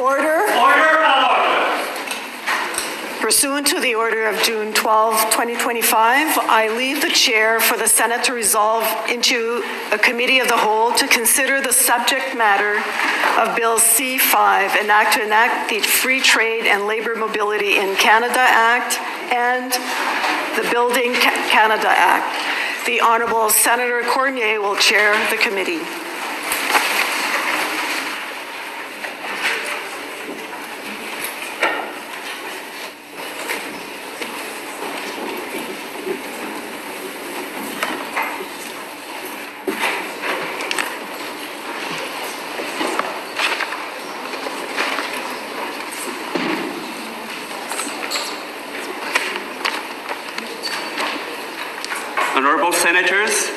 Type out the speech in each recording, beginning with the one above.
Order. Order à l'ordre. Pursuant to the order of June 12, 2025, I leave the chair for the Senate to resolve into a committee of the whole to consider the subject matter of Bill C-5, to enact the Free Trade and Labor Mobility in Canada Act and the Building Canada Act. The Honourable Senator Cormier will chair the committee. Honourable Senators,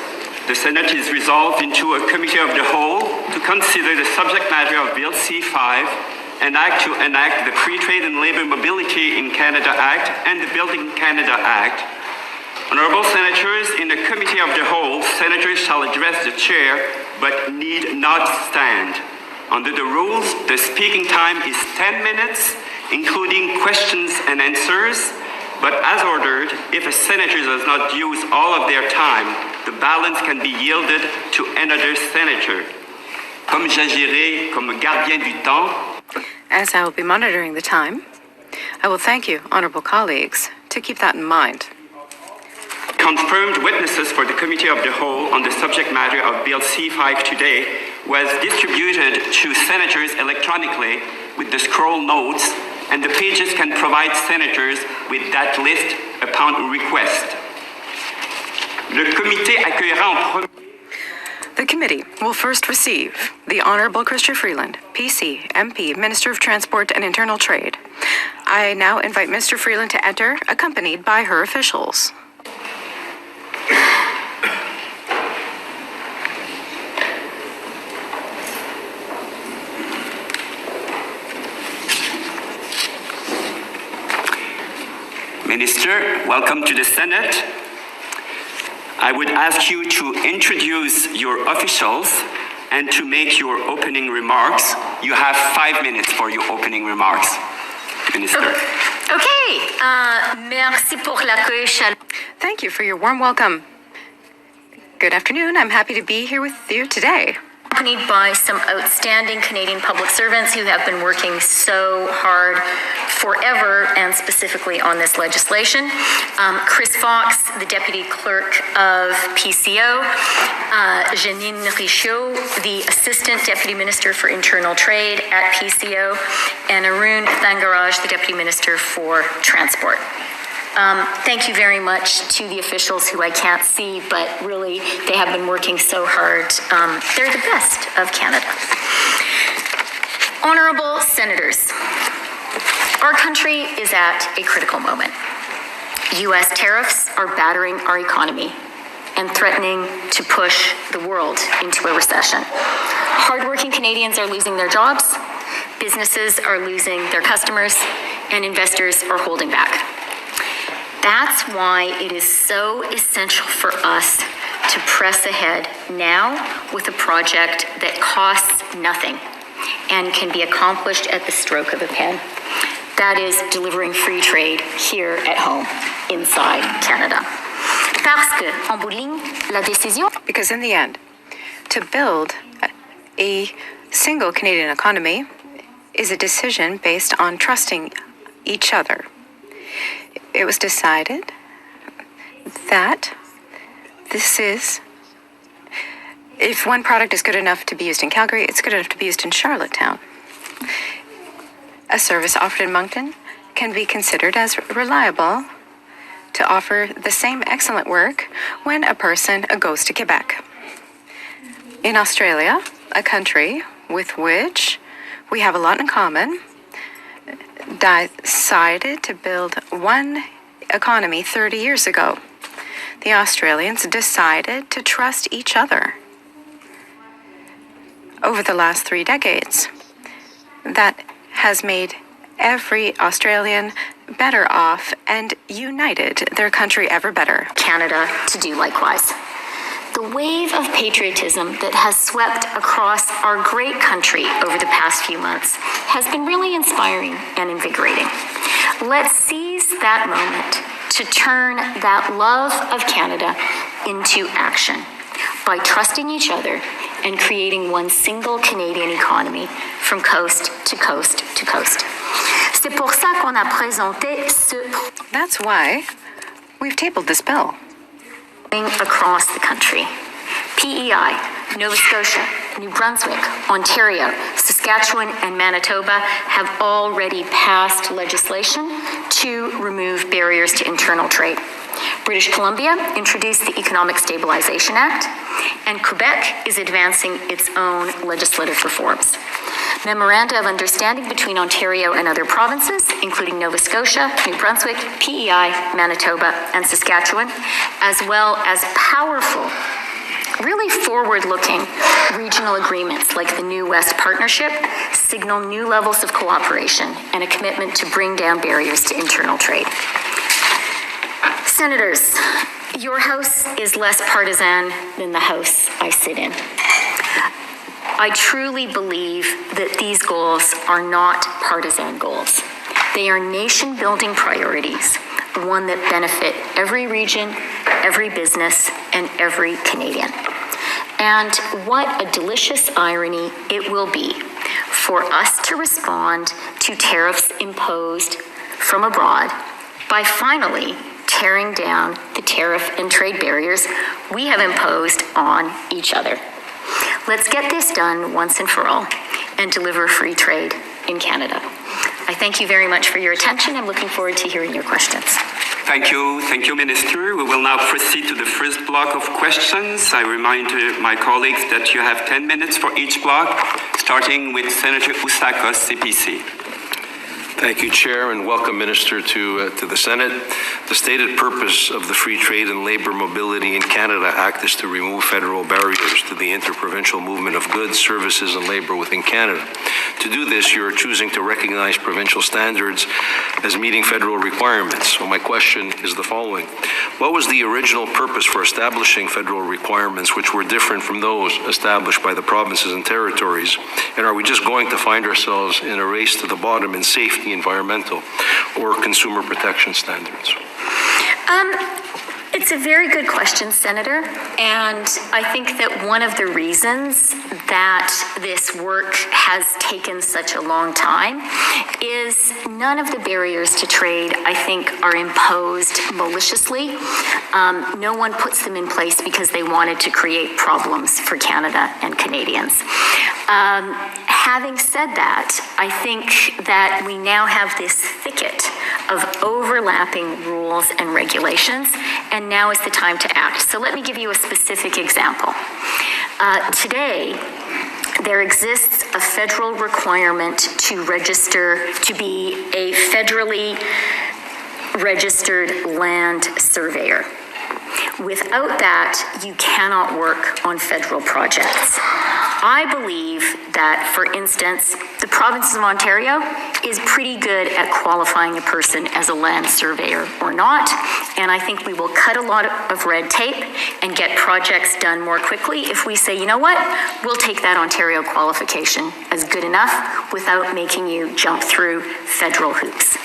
the Senate is resolved into a committee of the whole to consider the subject matter of Bill C-5, an act to enact the Free Trade and Labour Mobility in Canada Act and the Building Canada Act. Honourable Senators, in the committee of the whole, Senators shall address the chair but need not stand. Under the rules, the speaking time is 10 minutes, including questions and answers. But as ordered, if a senator does not use all of their time, the balance can be yielded to another senator. Comme j'agirai comme gardien du temps. As I will be monitoring the time, I will thank you, honorable colleagues, to keep that in mind. Confirmed witnesses for the Committee of the Whole on the subject matter of Bill C-5 today was distributed to senators electronically with the scroll notes, and the pages can provide senators with that list upon request. Le comité accueillera en premier. The committee will first receive the Honourable Christina Freeland, PC, MP, Minister of Transport and Internal Trade. I now invite Mr. Freeland to enter, accompanied by her officials. Minister, welcome to the Senate. I would ask you to introduce your officials and to make your opening remarks. You have 5 minutes for your opening remarks, Minister. Merci pour l'accueil chaleureux. Thank you for your warm welcome. Good afternoon. I'm happy to be here with you today. Accompanied by some outstanding Canadian public servants who have been working so hard forever and specifically on this legislation. Chris Fox, the Deputy Clerk of PCO, Janine Richaud, the Assistant Deputy Minister for Internal Trade at PCO, and Arun Thangaraj, the Deputy Minister for Transport. Thank you very much to the officials who I can't see, but really they have been working so hard. They're the best of Canada. Honourable Senators, our country is at a critical moment. U.S. tariffs are battering our economy and threatening to push the world into a recession. Hardworking Canadians are losing their jobs, businesses are losing their customers, and investors are holding back. That's why it is so essential for us to press ahead now with a project that costs nothing and can be accomplished at the stroke of a pen. That is delivering free trade here at home, inside Canada. Parce que, en bout de ligne, la décision... Because in the end, to build a single Canadian economy is a decision based on trusting each other. It was decided that if one product is good enough to be used in Calgary, it's good enough to be used in Charlottetown. A service offered in Moncton can be considered as reliable to offer the same excellent work when a person goes to Quebec. In Australia, a country with which we have a lot in common, decided to build one economy 30 years ago. The Australians decided to trust each other. Over the last 3 decades, that has made every Australian better off and united their country ever better. Canada to do likewise. The wave of patriotism that has swept across our great country over the past few months has been really inspiring and invigorating. Let's seize that moment to turn that love of Canada into action by trusting each other and creating one single Canadian economy from coast to coast to coast. C'est pour ça qu'on a présenté ce That's why we've tabled this bill. across the country. PEI, Nova Scotia, New Brunswick, Ontario, Saskatchewan, and Manitoba have already passed legislation to remove barriers to internal trade. British Columbia introduced the Economic Stabilization Act, and Quebec is advancing its own legislative reforms. Memoranda of Understanding between Ontario and other provinces, including Nova Scotia, New Brunswick, PEI, Manitoba, and Saskatchewan, as well as powerful, really forward-looking regional agreements like the New West Partnership signal new levels of cooperation and a commitment to bring down barriers to internal trade. Senators, your House is less partisan than the House I sit in. I truly believe that these goals are not partisan goals. They are nation-building priorities, one that benefit every region, every business, and every Canadian. And what a delicious irony it will be for us to respond to tariffs imposed from abroad by finally tearing down the tariff and trade barriers we have imposed on each other. Let's get this done once and for all and deliver free trade in Canada. I thank you very much for your attention. I'm looking forward to hearing your questions. Thank you, Minister. We will now proceed to the first block of questions. I remind my colleagues that you have 10 minutes for each block, starting with Senator Oustakos, CPC. Thank you, Chair, and welcome, Minister, to the Senate. The stated purpose of the Free Trade and Labour Mobility in Canada Act is to remove federal barriers to the interprovincial movement of goods, services, and labour within Canada. To do this, you are choosing to recognize provincial standards as meeting federal requirements. So my question is the following. What was the original purpose for establishing federal requirements which were different from those established by the provinces and territories? And are we just going to find ourselves in a race to the bottom in safety, environmental, or consumer protection standards? It's a very good question, Senator. And I think that one of the reasons that this work has taken such a long time is none of the barriers to trade, I think, are imposed maliciously. No one puts them in place because they wanted to create problems for Canada and Canadians. Having said that, I think that we now have this thicket of overlapping rules and regulations, and now is the time to act. So let me give you a specific example. Today, there exists a federal requirement to register, to be a federally registered land surveyor. Without that, you cannot work on federal projects. I believe that, for instance, the province of Ontario is pretty good at qualifying a person as a land surveyor or not, and I think we will cut a lot of red tape and get projects done more quickly if we say, you know what, we'll take that Ontario qualification as good enough without making you jump through federal hoops.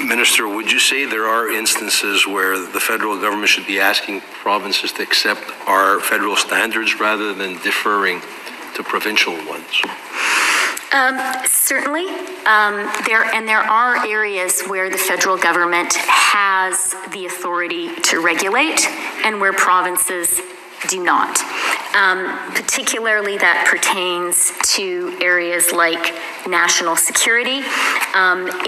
Minister, would you say there are instances where the federal government should be asking provinces to accept our federal standards rather than deferring to provincial ones? Certainly. There are areas where the federal government has the authority to regulate and where provinces do not. Particularly that pertains to areas like national security.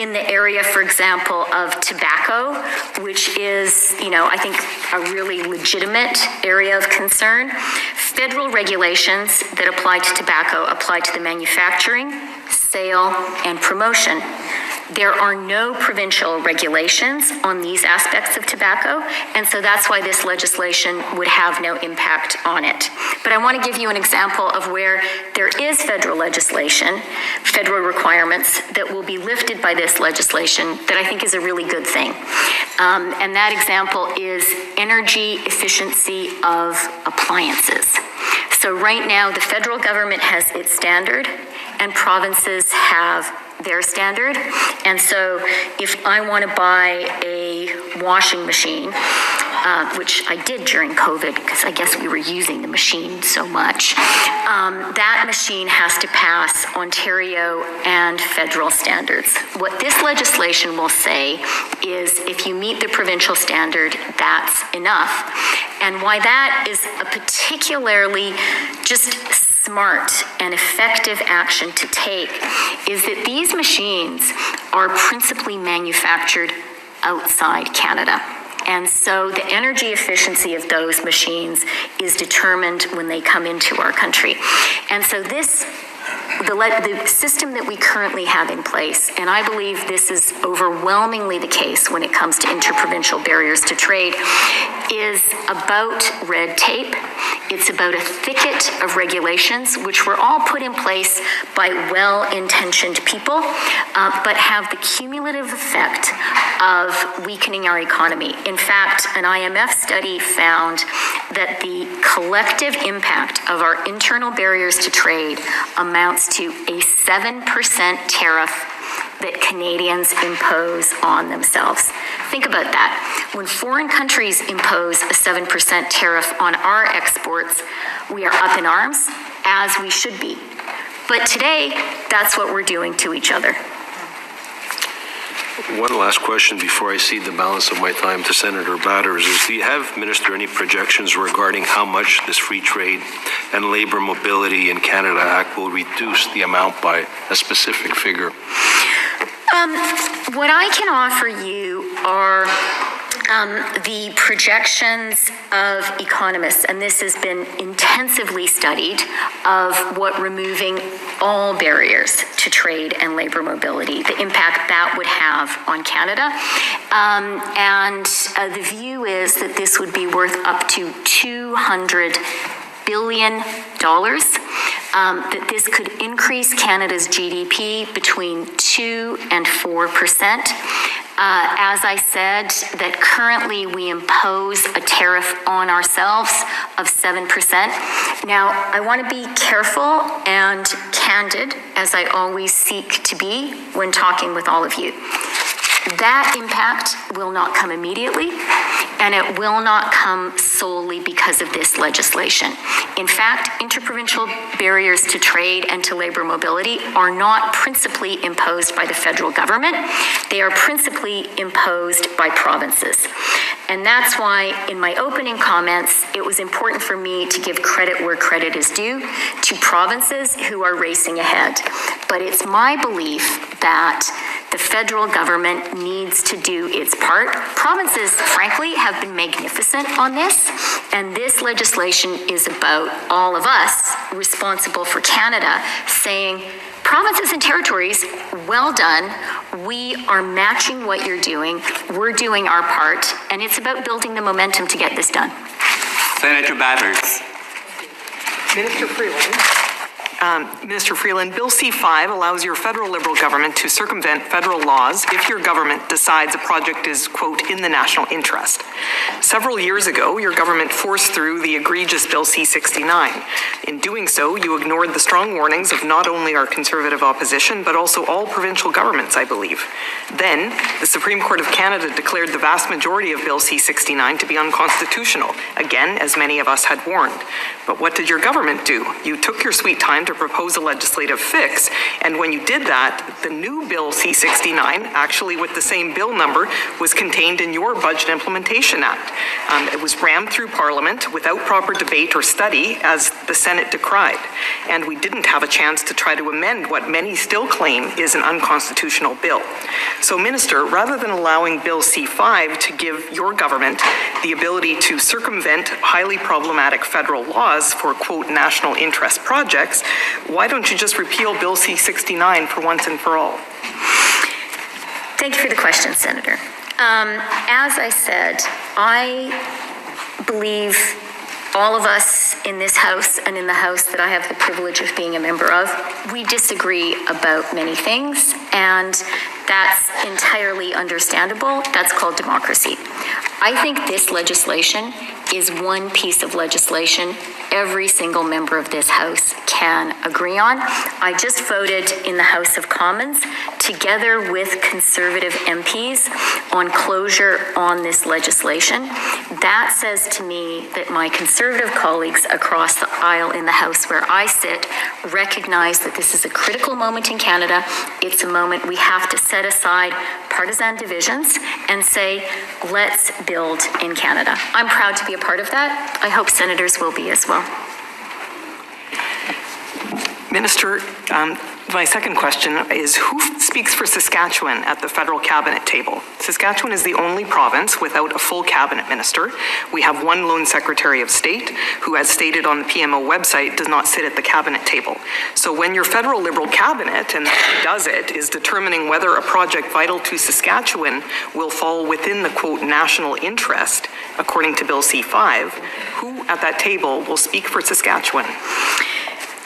In the area, for example, of tobacco, which is, I think a really legitimate area of concern. Federal regulations that apply to tobacco apply to the manufacturing, sale, and promotion. There are no provincial regulations on these aspects of tobacco, and so that's why this legislation would have no impact on it. But I want to give you an example of where there is federal legislation, federal requirements that will be lifted by this legislation that I think is a really good thing. And that example is energy efficiency of appliances. So right now, the federal government has its standard and provinces have their standard. And so if I want to buy a washing machine, which I did during COVID because I guess we were using the machine so much, that machine has to pass Ontario and federal standards. What this legislation will say is if you meet the provincial standard, that's enough. And why that is a particularly just smart and effective action to take is that these machines are principally manufactured outside Canada. And so the energy efficiency of those machines is determined when they come into our country. And so the system that we currently have in place, and I believe this is overwhelmingly the case when it comes to interprovincial barriers to trade, is about red tape. It's about a thicket of regulations, which were all put in place by well-intentioned people, but have the cumulative effect of weakening our economy. In fact, an IMF study found that the collective impact of our internal barriers to trade amounts to a 7% tariff that Canadians impose on themselves. Think about that. When foreign countries impose a 7% tariff on our exports, we are up in arms, as we should be. But today, that's what we're doing to each other. One last question before I cede the balance of my time to Senator Batters is, do you have, Minister, any projections regarding how much this Free Trade and Labour Mobility in Canada Act will reduce the amount by a specific figure? What I can offer you are the projections of economists, and this has been intensively studied, of what removing all barriers to trade and labor mobility, the impact that would have on Canada. The view is that this would be worth up to $200 billion, that this could increase Canada's GDP between 2 and 4%. As I said, that currently we impose a tariff on ourselves of 7%. Now, I want to be careful and candid, as I always seek to be when talking with all of you. That impact will not come immediately, and it will not come solely because of this legislation. In fact, interprovincial barriers to trade and to labor mobility are not principally imposed by the federal government. They are principally imposed by provinces. And that's why in my opening comments, it was important for me to give credit where credit is due to provinces who are racing ahead. But it's my belief that the federal government needs to do its part. Provinces, frankly, have been magnificent on this, and this legislation is about all of us responsible for Canada saying, provinces and territories, well done. We are matching what you're doing. We're doing our part, and it's about building the momentum to get this done. Senator Batters. Minister Freeland. Minister Freeland, Bill C-5 allows your federal Liberal government to circumvent federal laws if your government decides a project is, quote, in the national interest. Several years ago, your government forced through the egregious Bill C-69. In doing so, you ignored the strong warnings of not only our Conservative opposition, but also all provincial governments, I believe. Then, the Supreme Court of Canada declared the vast majority of Bill C-69 to be unconstitutional, again, as many of us had warned. But what did your government do? You took your sweet time to propose a legislative fix, and when you did that, the new Bill C-69, actually with the same bill number, was contained in your Budget Implementation Act. It was rammed through Parliament without proper debate or study, as the Senate decried, and we didn't have a chance to try to amend what many still claim is an unconstitutional bill. So, Minister, rather than allowing Bill C-5 to give your government the ability to circumvent highly problematic federal laws for, quote, national interest projects, why don't you just repeal Bill C-69 for once and for all? Thank you for the question, Senator. As I said, I believe all of us in this House and in the House that I have the privilege of being a member of, we disagree about many things, and that's entirely understandable. That's called democracy. I think this legislation is one piece of legislation every single member of this House can agree on. I just voted in the House of Commons together with Conservative MPs on closure on this legislation. That says to me that my Conservative colleagues across the aisle in the House where I sit recognize that this is a critical moment in Canada. It's a moment we have to set aside partisan divisions and say, let's build in Canada. I'm proud to be a part of that. I hope senators will be as well. Minister, my second question is, who speaks for Saskatchewan at the federal cabinet table? Saskatchewan is the only province without a full cabinet minister. We have one lone secretary of state who, as stated on the PMO website, does not sit at the cabinet table. So when your federal Liberal cabinet, and does it, is determining whether a project vital to Saskatchewan will fall within the, quote, national interest, according to Bill C-5, who at that table will speak for Saskatchewan?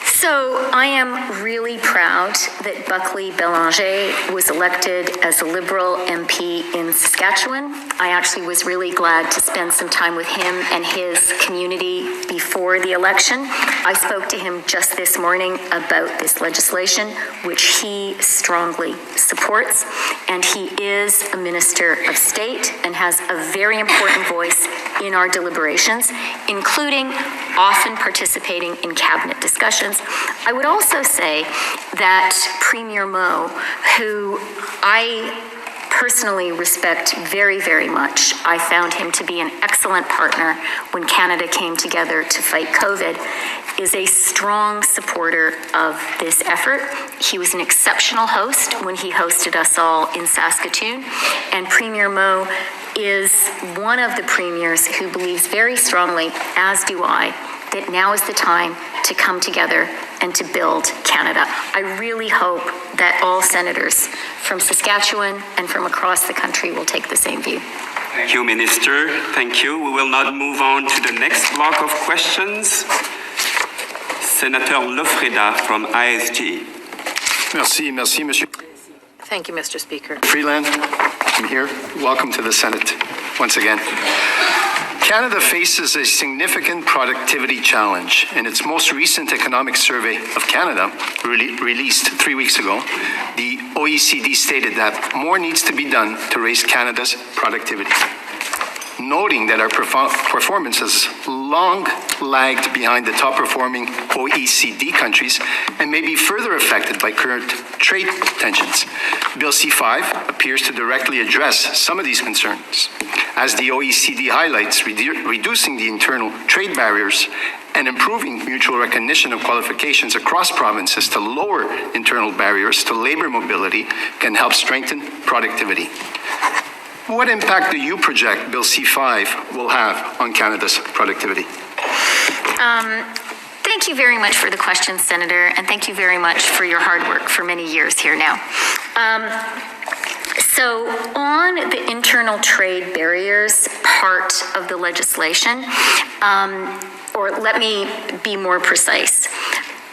So I am really proud that Buckley Bélanger was elected as a Liberal MP in Saskatchewan. I actually was really glad to spend some time with him and his community before the election. I spoke to him just this morning about this legislation, which he strongly supports. And he is a minister of state and has a very important voice in our deliberations, including often participating in cabinet discussions. I would also say that Premier Moe, who I personally respect very, very much, I found him to be an excellent partner when Canada came together to fight COVID, is a strong supporter of this effort. He was an exceptional host when he hosted us all in Saskatoon, and Premier Moe is one of the premiers who believes very strongly, as do I, that now is the time to come together and to build Canada. I really hope that all senators from Saskatchewan and from across the country will take the same view. Thank you, Minister. Thank you. We will now move on to the next block of questions. Senator Lofreda from ISG. Merci, Monsieur Thank you, Mr. Speaker. Freeland. I'm here. Welcome to the Senate once again. Canada faces a significant productivity challenge. In its most recent economic survey of Canada, released 3 weeks ago, the OECD stated that more needs to be done to raise Canada's productivity, noting that our performance has long lagged behind the top-performing OECD countries and may be further affected by current trade tensions. Bill C-5 appears to directly address some of these concerns. As the OECD highlights, reducing the internal trade barriers and improving mutual recognition of qualifications across provinces to lower internal barriers to labor mobility can help strengthen productivity. What impact do you project Bill C-5 will have on Canada's productivity? Thank you very much for the question, Senator, and thank you very much for your hard work for many years here now. So on the internal trade barriers part of the legislation, or let me be more precise,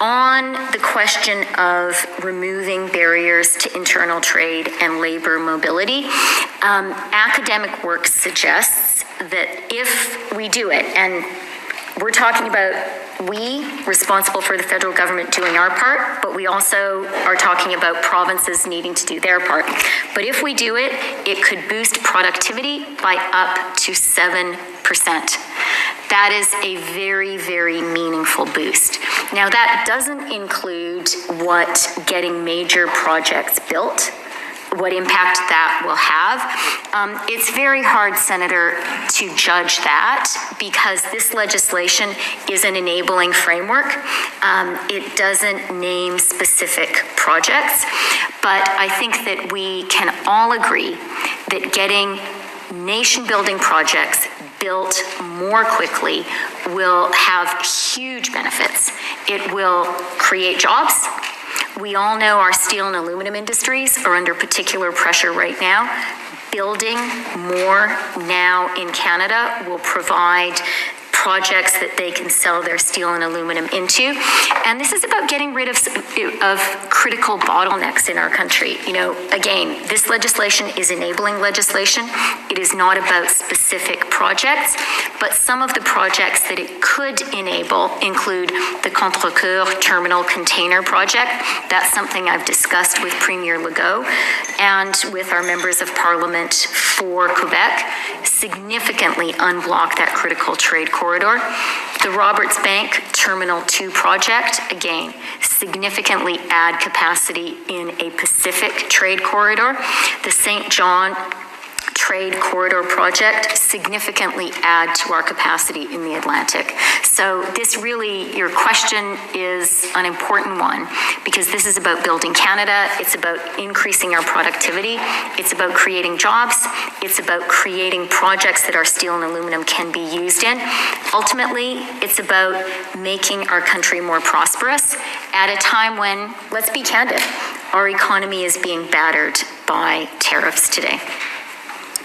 on the question of removing barriers to internal trade and labor mobility, academic work suggests that if we do it, and we're talking about we, responsible for the federal government doing our part, but we also are talking about provinces needing to do their part. But if we do it, it could boost productivity by up to 7%. That is a very, very meaningful boost. Now, that doesn't include what getting major projects built, what impact that will have. It's very hard, Senator, to judge that because this legislation is an enabling framework. It doesn't name specific projects, but I think that we can all agree that getting nation-building projects built more quickly will have huge benefits. It will create jobs. We all know our steel and aluminum industries are under particular pressure right now. Building more now in Canada will provide projects that they can sell their steel and aluminum into. And this is about getting rid of critical bottlenecks in our country. You know, again, this legislation is enabling legislation. It is not about specific projects, but some of the projects that it could enable include the Contrecoeur Terminal Container Project. That's something I've discussed with Premier Legault and with our members of Parliament for Quebec. Significantly unblock that critical trade corridor. The Roberts Bank Terminal 2 project, again, significantly add capacity in a Pacific trade corridor. The St. John Trade Corridor project significantly add to our capacity in the Atlantic. So this really, your question is an important one because this is about building Canada. It's about increasing our productivity. It's about creating jobs. It's about creating projects that our steel and aluminum can be used in. Ultimately, it's about making our country more prosperous at a time when, let's be candid, our economy is being battered by tariffs today.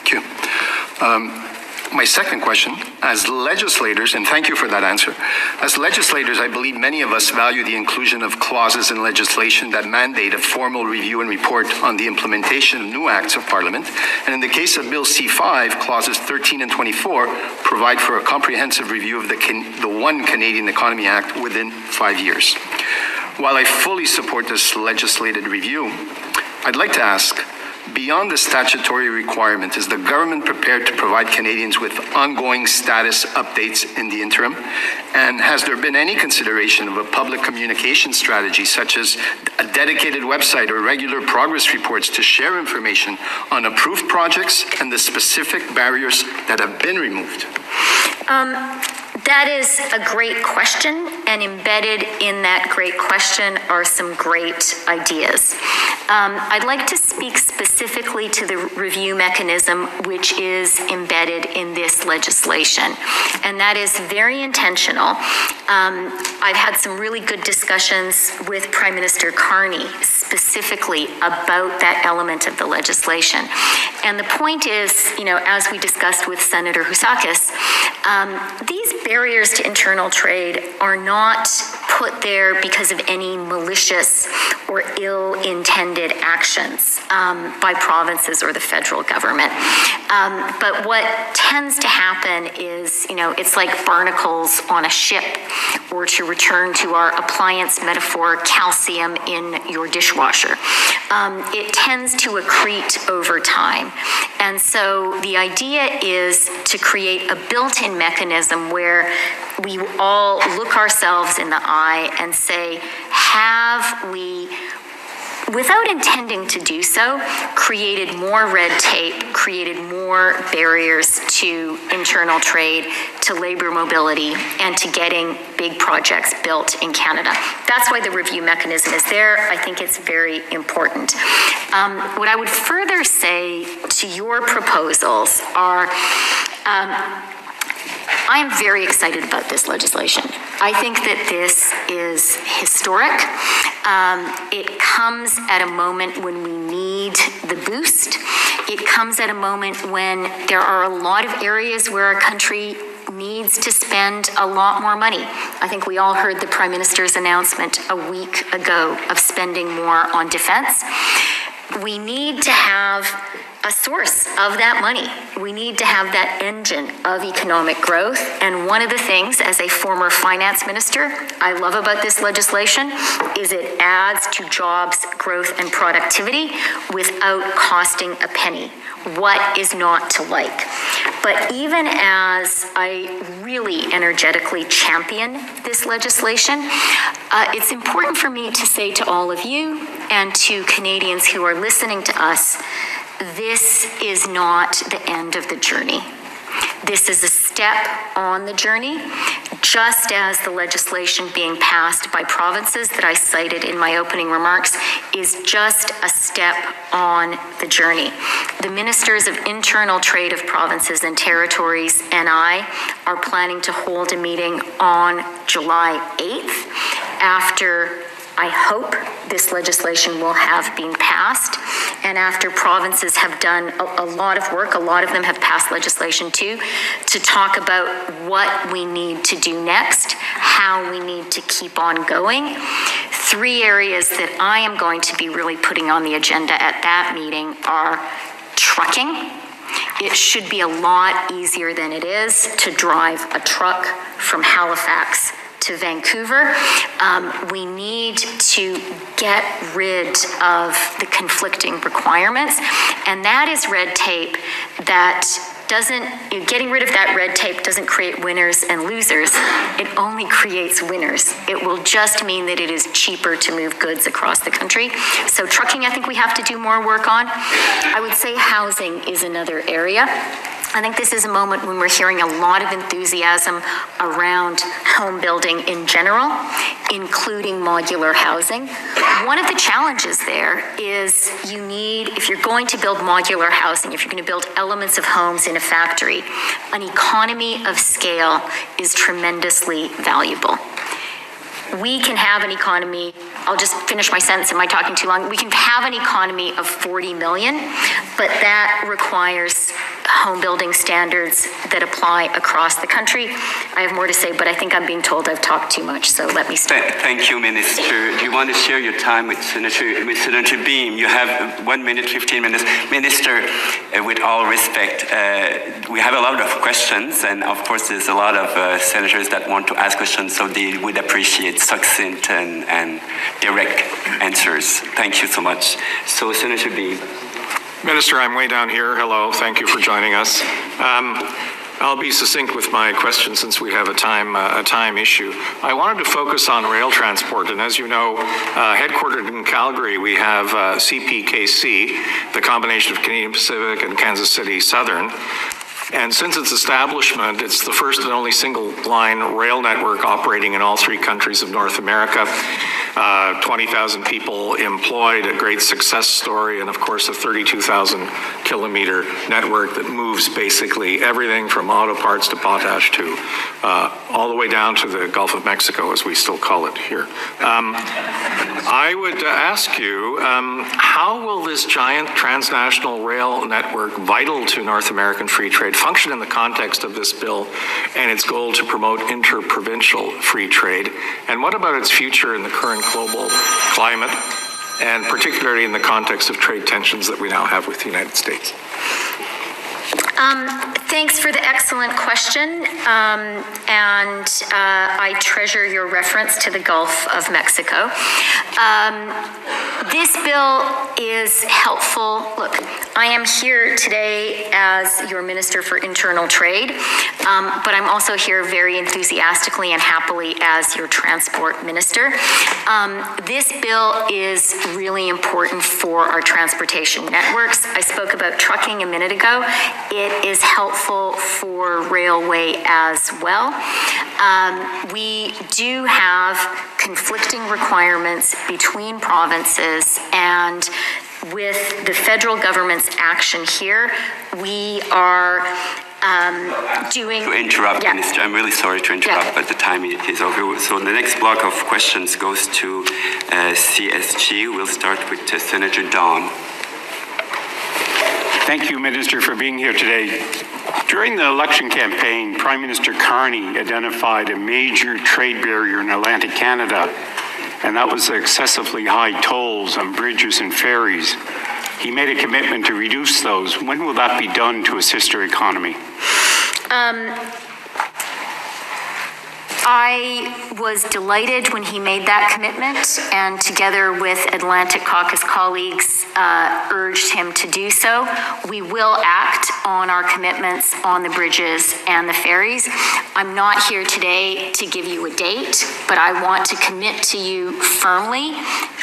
Thank you. My second question, as legislators, and thank you for that answer, as legislators, I believe many of us value the inclusion of clauses in legislation that mandate a formal review and report on the implementation of new acts of Parliament. And in the case of Bill C-5, clauses 13 and 24 provide for a comprehensive review of the One Canadian Economy Act within 5 years. While I fully support this legislated review, I'd like to ask, beyond the statutory requirement, is the government prepared to provide Canadians with ongoing status updates in the interim? And has there been any consideration of a public communication strategy, such as a dedicated website or regular progress reports to share information on approved projects and the specific barriers that have been removed? That is a great question, and embedded in that great question are some great ideas. I'd like to speak specifically to the review mechanism which is embedded in this legislation, and that is very intentional. I've had some really good discussions with Prime Minister Carney specifically about that element of the legislation. And the point is, you know, as we discussed with Senator Housakis, these barriers to internal trade are not put there because of any malicious or ill-intended actions by provinces or the federal government. But what tends to happen is, you know, it's like barnacles on a ship, or to return to our appliance metaphor, calcium in your dishwasher. It tends to accrete over time. And so the idea is to create a built-in mechanism where we all look ourselves in the eye and say, have we, without intending to do so, created more red tape, created more barriers to internal trade, to labor mobility, and to getting big projects built in Canada. That's why the review mechanism is there. I think it's very important. What I would further say to your proposals are, I am very excited about this legislation. I think that this is historic. It comes at a moment when we need the boost. It comes at a moment when there are a lot of areas where our country needs to spend a lot more money. I think we all heard the Prime Minister's announcement a week ago of spending more on defense. We need to have a source of that money. We need to have that engine of economic growth. And one of the things, as a former finance minister, I love about this legislation is it adds to jobs, growth, and productivity without costing a penny. What is not to like? But even as I really energetically champion this legislation, it's important for me to say to all of you and to Canadians who are listening to us, this is not the end of the journey. This is a step on the journey, just as the legislation being passed by provinces that I cited in my opening remarks is just a step on the journey. The Ministers of Internal Trade of provinces and territories and I are planning to hold a meeting on July 8th after I hope this legislation will have been passed. And after provinces have done a lot of work, a lot of them have passed legislation too, to talk about what we need to do next, how we need to keep on going. 3 areas that I am going to be really putting on the agenda at that meeting are trucking. It should be a lot easier than it is to drive a truck from Halifax to Vancouver. We need to get rid of the conflicting requirements, and that is red tape that getting rid of that red tape doesn't create winners and losers. It only creates winners. It will just mean that it is cheaper to move goods across the country. So trucking, I think we have to do more work on. I would say housing is another area. I think this is a moment when we're hearing a lot of enthusiasm around home building in general, including modular housing. One of the challenges there is you need, if you're going to build modular housing, if you're going to build elements of homes in a factory, an economy of scale is tremendously valuable. We can have an economy, I'll just finish my sentence, am I talking too long? We can have an economy of 40 million, but that requires home building standards that apply across the country. I have more to say, but I think I'm being told I've talked too much, so let me stop. Thank you, Minister. Do you want to share your time with Senator Beam? You have 1 minute, 15 minutes. Minister, with all respect, we have a lot of questions, and of course there's a lot of senators that want to ask questions, so they would appreciate succinct and direct answers. Thank you so much. So, Senator Beam. Minister, I'm way down here. Hello. Thank you for joining us. I'll be succinct with my question since we have a time issue. I wanted to focus on rail transport, and as you know, headquartered in Calgary, we have CPKC, the combination of Canadian Pacific and Kansas City Southern. And since its establishment, it's the first and only single-line rail network operating in all 3 countries of North America. 20,000 people employed, a great success story, and of course a 32,000-kilometer network that moves basically everything from auto parts to potash to all the way down to the Gulf of Mexico, as we still call it here. I would ask you, how will this giant transnational rail network, vital to North American free trade, function in the context of this bill and its goal to promote interprovincial free trade? And what about its future in the current global climate, and particularly in the context of trade tensions that we now have with the United States? Thanks for the excellent question, and I treasure your reference to the Gulf of Mexico. This bill is helpful. Look, I am here today as your Minister for Internal Trade, but I'm also here very enthusiastically and happily as your Transport Minister. This bill is really important for our transportation networks. I spoke about trucking a minute ago. It is helpful for railway as well. We do have conflicting requirements between provinces, and with the federal government's action here, we are doing... To interrupt, yeah. Minister, I'm really sorry to interrupt, yeah. But the time is over. So the next block of questions goes to CSG. We'll start with Senator Dawn. Thank you, Minister, for being here today. During the election campaign, Prime Minister Carney identified a major trade barrier in Atlantic Canada, and that was the excessively high tolls on bridges and ferries. He made a commitment to reduce those. When will that be done to assist our economy? I was delighted when he made that commitment, and together with Atlantic Caucus colleagues, urged him to do so. We will act on our commitments on the bridges and the ferries. I'm not here today to give you a date, but I want to commit to you firmly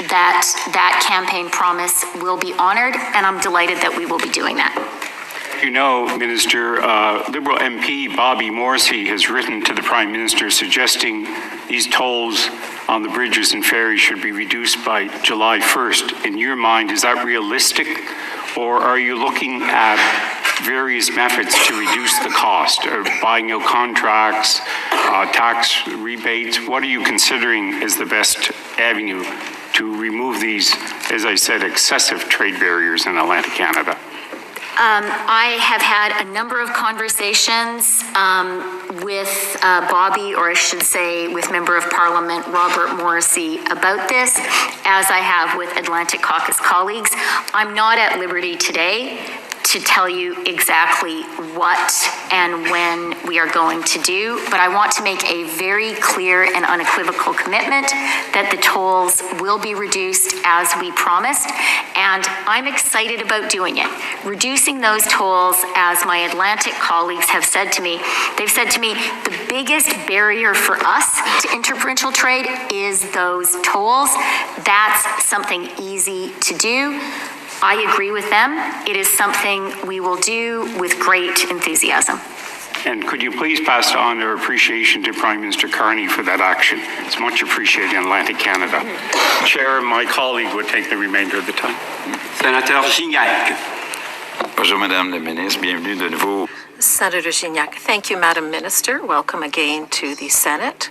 that that campaign promise will be honored, and I'm delighted that we will be doing that. You know, Minister, Liberal MP Bobby Morrissey has written to the Prime Minister suggesting these tolls on the bridges and ferries should be reduced by July 1st. In your mind, is that realistic, or are you looking at various methods to reduce the cost, or buying out contracts, tax rebates. What are you considering is the best avenue to remove these, as I said, excessive trade barriers in Atlantic Canada? I have had a number of conversations with Bobby, or I should say with Member of Parliament Robert Morrissey, about this, as I have with Atlantic Caucus colleagues. I'm not at liberty today to tell you exactly what and when we are going to do, but I want to make a very clear and unequivocal commitment that the tolls will be reduced as we promised, and I'm excited about doing it. Reducing those tolls, as my Atlantic colleagues have said to me, they've said to me, the biggest barrier for us to interprovincial trade is those tolls. That's something easy to do. I agree with them. It is something we will do with great enthusiasm. And could you please pass on our appreciation to Prime Minister Carney for that action? It's much appreciated in Atlantic Canada. Chair, my colleague would take the remainder of the time. Senator Gignac. Bonjour, Madame la Ministre. Bienvenue de nouveau. Senator Gignac, thank you, Madam Minister. Welcome again to the Senate.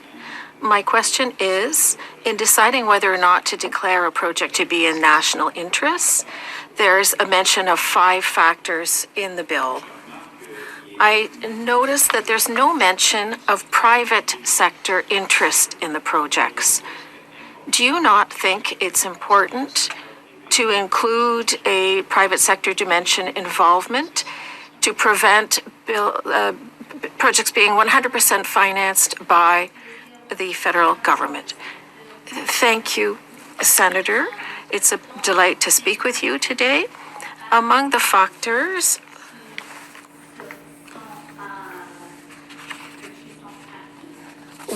My question is, in deciding whether or not to declare a project to be in national interest, there's a mention of 5 factors in the bill. I noticed that there's no mention of private sector interest in the projects. Do you not think it's important to include a private sector dimension involvement to prevent projects being 100% financed by the federal government? Thank you, Senator. It's a delight to speak with you today. Among the factors,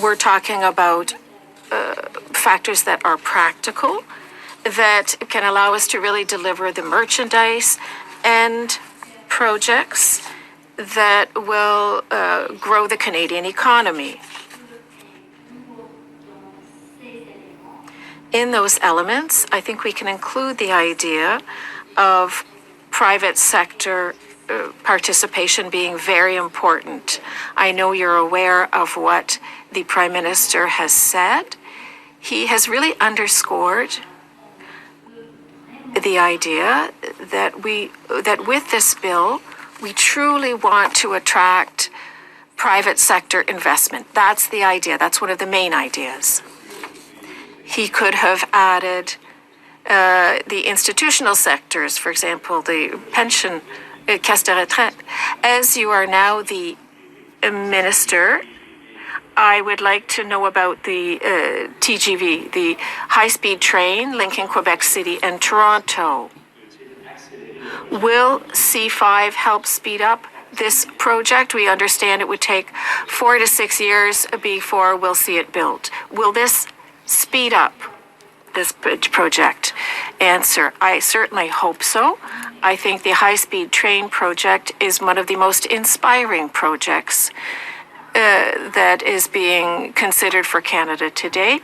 we're talking about factors that are practical, that can allow us to really deliver the merchandise and projects that will grow the Canadian economy. In those elements, I think we can include the idea of private sector participation being very important. I know you're aware of what the Prime Minister has said. He has really underscored the idea that with this bill, we truly want to attract private sector investment. That's the idea. That's one of the main ideas. He could have added the institutional sectors, for example, the pension, caisse de retraite. As you are now the minister, I would like to know about the TGV, the high-speed train linking Quebec City and Toronto. Will C-5 help speed up this project? We understand it would take 4 to 6 years before we'll see it built. Will this speed up this project? Answer, I certainly hope so. I think the high-speed train project is one of the most inspiring projects that is being considered for Canada today.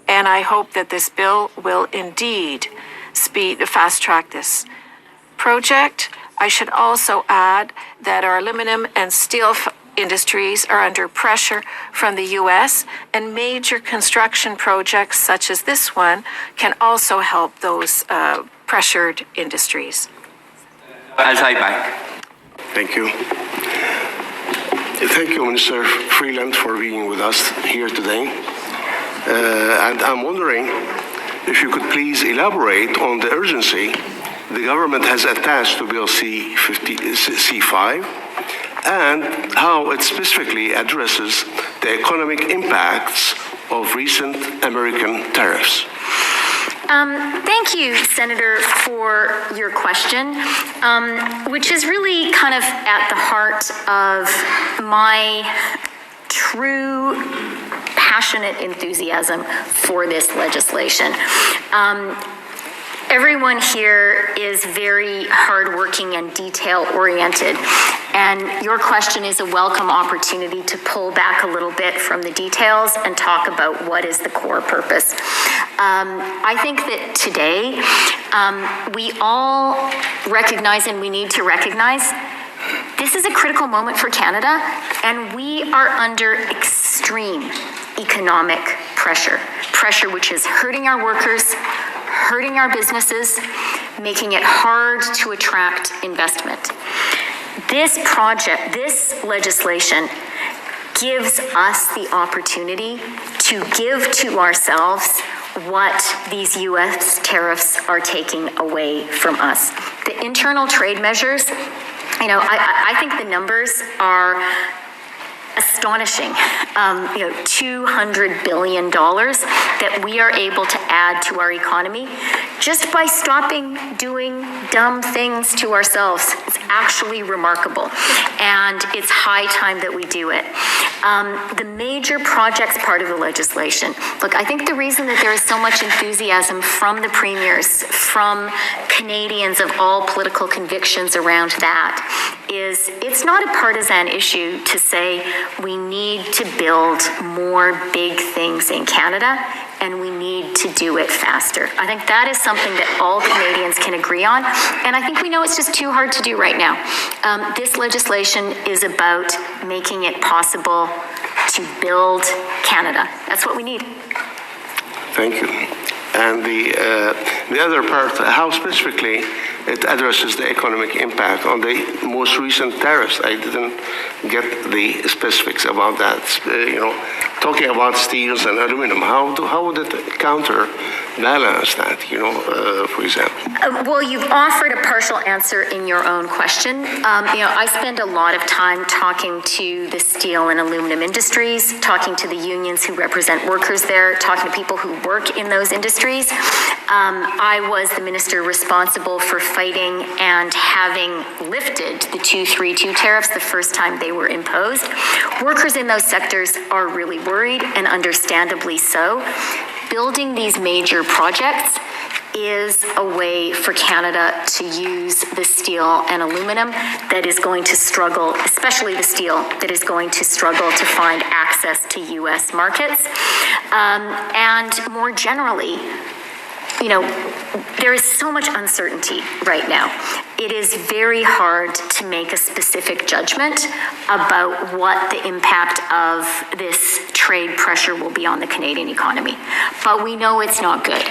And I hope that this bill will indeed fast-track this project. I should also add that our aluminum and steel industries are under pressure from the U.S., and major construction projects such as this one can also help those pressured industries. Thank you. Thank you, Minister Freeland, for being with us here today. And I'm wondering if you could please elaborate on the urgency the government has attached to Bill C-5 and how it specifically addresses the economic impacts of recent American tariffs. Thank you, Senator, for your question, which is really kind of at the heart of my true passionate enthusiasm for this legislation. Everyone here is very hardworking and detail-oriented, and your question is a welcome opportunity to pull back a little bit from the details and talk about what is the core purpose. I think that today we all recognize, and we need to recognize, this is a critical moment for Canada, and we are under extreme economic pressure which is hurting our workers, hurting our businesses, making it hard to attract investment. This project, this legislation, gives us the opportunity to give to ourselves what these U.S. tariffs are taking away from us. The internal trade measures, I think the numbers are astonishing. $200 billion that we are able to add to our economy just by stopping doing dumb things to ourselves. It's actually remarkable, and it's high time that we do it. The major projects part of the legislation. Look, I think the reason that there is so much enthusiasm from the premiers, from Canadians of all political convictions around that, is it's not a partisan issue to say we need to build more big things in Canada, and we need to do it faster. I think that is something that all Canadians can agree on, and I think we know it's just too hard to do right now. This legislation is about making it possible to build Canada. That's what we need. Thank you. And the other part, how specifically it addresses the economic impact on the most recent tariffs. I didn't get the specifics about that. Talking about steels and aluminum, how would it counterbalance that, for example? Well, you've offered a partial answer in your own question. I spend a lot of time talking to the steel and aluminum industries, talking to the unions who represent workers there, talking to people who work in those industries. I was the minister responsible for fighting and having lifted the 232 tariffs the first time they were imposed. Workers in those sectors are really worried, and understandably so. Building these major projects is a way for Canada to use the steel and aluminum that is going to struggle, especially the steel, that is going to struggle to find access to U.S. markets. And more generally, there is so much uncertainty right now. It is very hard to make a specific judgment about what the impact of this trade pressure will be on the Canadian economy. But we know it's not good.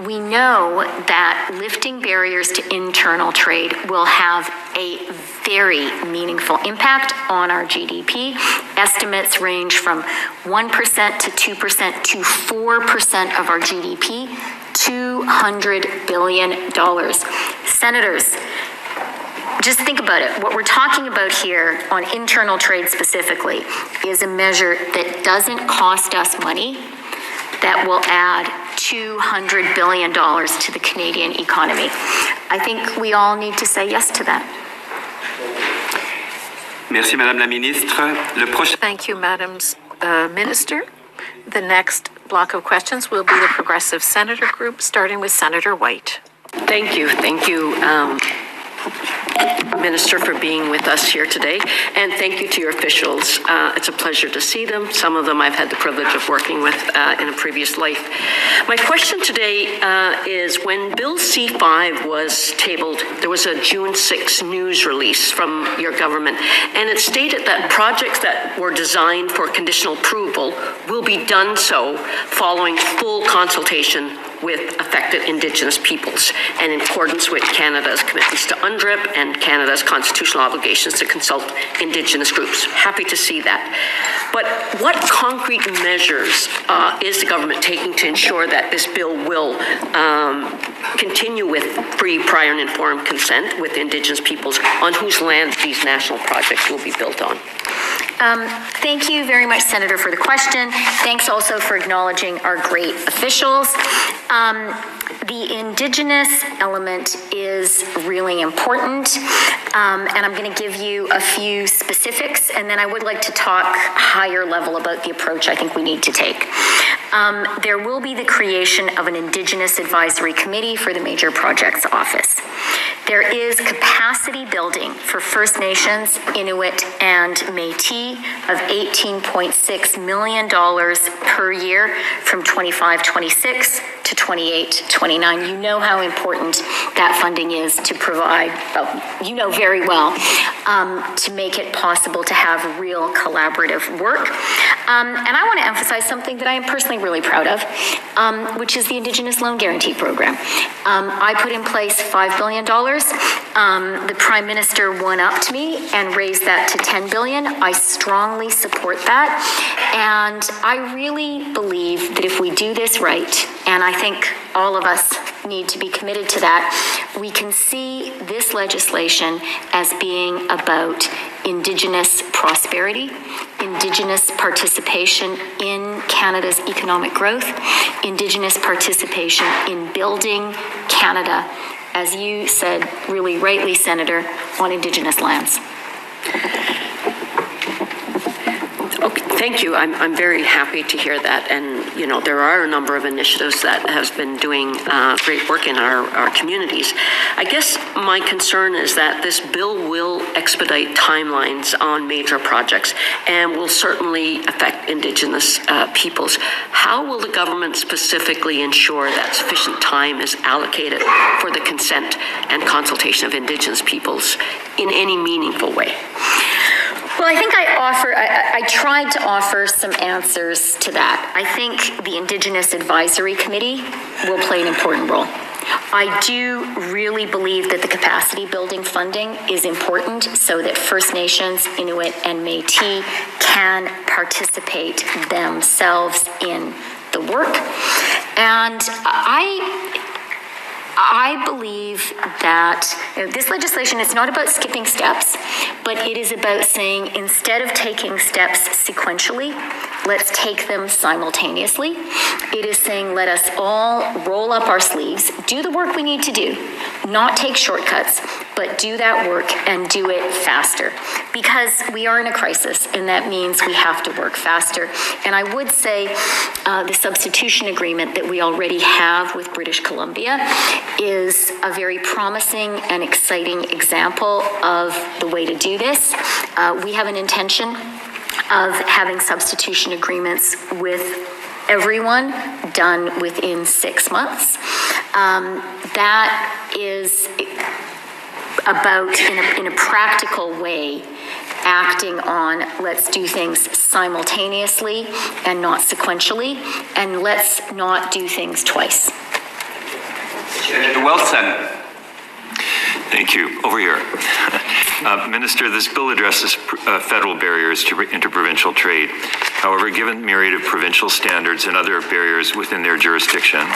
We know that lifting barriers to internal trade will have a very meaningful impact on our GDP. Estimates range from 1% to 2% to 4% of our GDP. $200 billion. Senators, just think about it. What we're talking about here on internal trade specifically is a measure that doesn't cost us money, that will add $200 billion to the Canadian economy. I think we all need to say yes to that. Merci, Madame la Ministre. Thank you, Madam Minister. The next block of questions will be the Progressive Senator Group, starting with Senator White. Thank you, Minister, for being with us here today, and thank you to your officials. It's a pleasure to see them. Some of them I've had the privilege of working with in a previous life. My question today is, when Bill C-5 was tabled, there was a June 6 news release from your government, and it stated that projects that were designed for conditional approval will be done so following full consultation with affected Indigenous peoples and in accordance with Canada's commitments to UNDRIP and Canada's constitutional obligations to consult Indigenous groups. Happy to see that. But what concrete measures is the government taking to ensure that this bill will continue with free, prior, and informed consent with Indigenous peoples on whose land these national projects will be built on? Thank you very much, Senator, for the question. Thanks also for acknowledging our great officials. The Indigenous element is really important, and I'm going to give you a few specifics, and then I would like to talk higher level about the approach I think we need to take. There will be the creation of an Indigenous Advisory Committee for the Major Projects Office. There is capacity building for First Nations, Inuit, and Métis of $18.6 million per year from 25-26 to 28-29. You know how important that funding is to provide, you know very well, to make it possible to have real collaborative work. And I want to emphasize something that I am personally really proud of, which is the Indigenous Loan Guarantee Program. I put in place $5 billion. The Prime Minister one-upped me and raised that to $10 billion. I strongly support that. And I really believe that if we do this right, and I think all of us need to be committed to that, we can see this legislation as being about Indigenous prosperity, Indigenous participation in Canada's economic growth, Indigenous participation in building Canada, as you said really rightly, Senator, on Indigenous lands. Okay, thank you. I'm very happy to hear that. And, you know, there are a number of initiatives that has been doing great work in our communities. I guess my concern is that this bill will expedite timelines on major projects and will certainly affect Indigenous peoples. How will the government specifically ensure that sufficient time is allocated for the consent and consultation of Indigenous peoples in any meaningful way? Well, I think I tried to offer some answers to that. I think the Indigenous Advisory Committee will play an important role. I do really believe that the capacity building funding is important so that First Nations, Inuit, and Métis can participate themselves in the work. And I believe that this legislation is not about skipping steps, but it is about saying instead of taking steps sequentially, let's take them simultaneously. It is saying let us all roll up our sleeves, do the work we need to do, not take shortcuts, but do that work and do it faster. Because we are in a crisis, and that means we have to work faster. And I would say the substitution agreement that we already have with British Columbia is a very promising and exciting example of the way to do this. We have an intention of having substitution agreements with everyone done within 6 months. That is about, in a practical way, acting on let's do things simultaneously and not sequentially, and let's not do things twice. Senator Wilson. Thank you. Over here. Minister, this bill addresses federal barriers to interprovincial trade. However, given myriad of provincial standards and other barriers within their jurisdiction,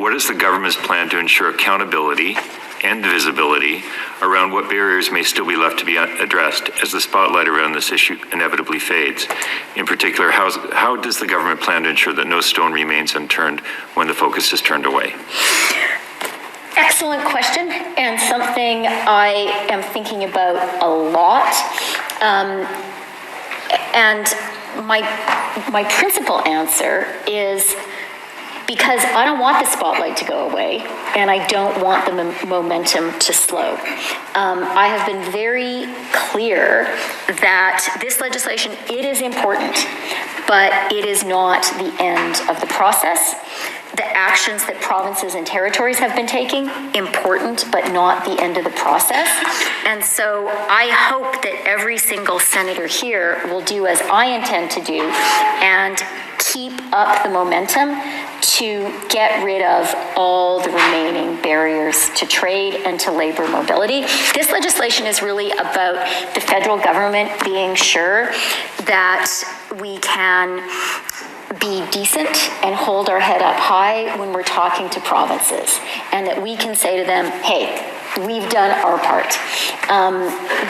what is the government's plan to ensure accountability and visibility around what barriers may still be left to be addressed as the spotlight around this issue inevitably fades? In particular, how does the government plan to ensure that no stone remains unturned when the focus is turned away? Excellent question, and something I am thinking about a lot. And my principal answer is because I don't want the spotlight to go away, and I don't want the momentum to slow. I have been very clear that this legislation, it is important, but it is not the end of the process. The actions that provinces and territories have been taking, important, but not the end of the process. And so I hope that every single senator here will do as I intend to do and keep up the momentum to get rid of all the remaining barriers to trade and to labor mobility. This legislation is really about the federal government being sure that we can be decent and hold our head up high when we're talking to provinces, and that we can say to them, hey, we've done our part.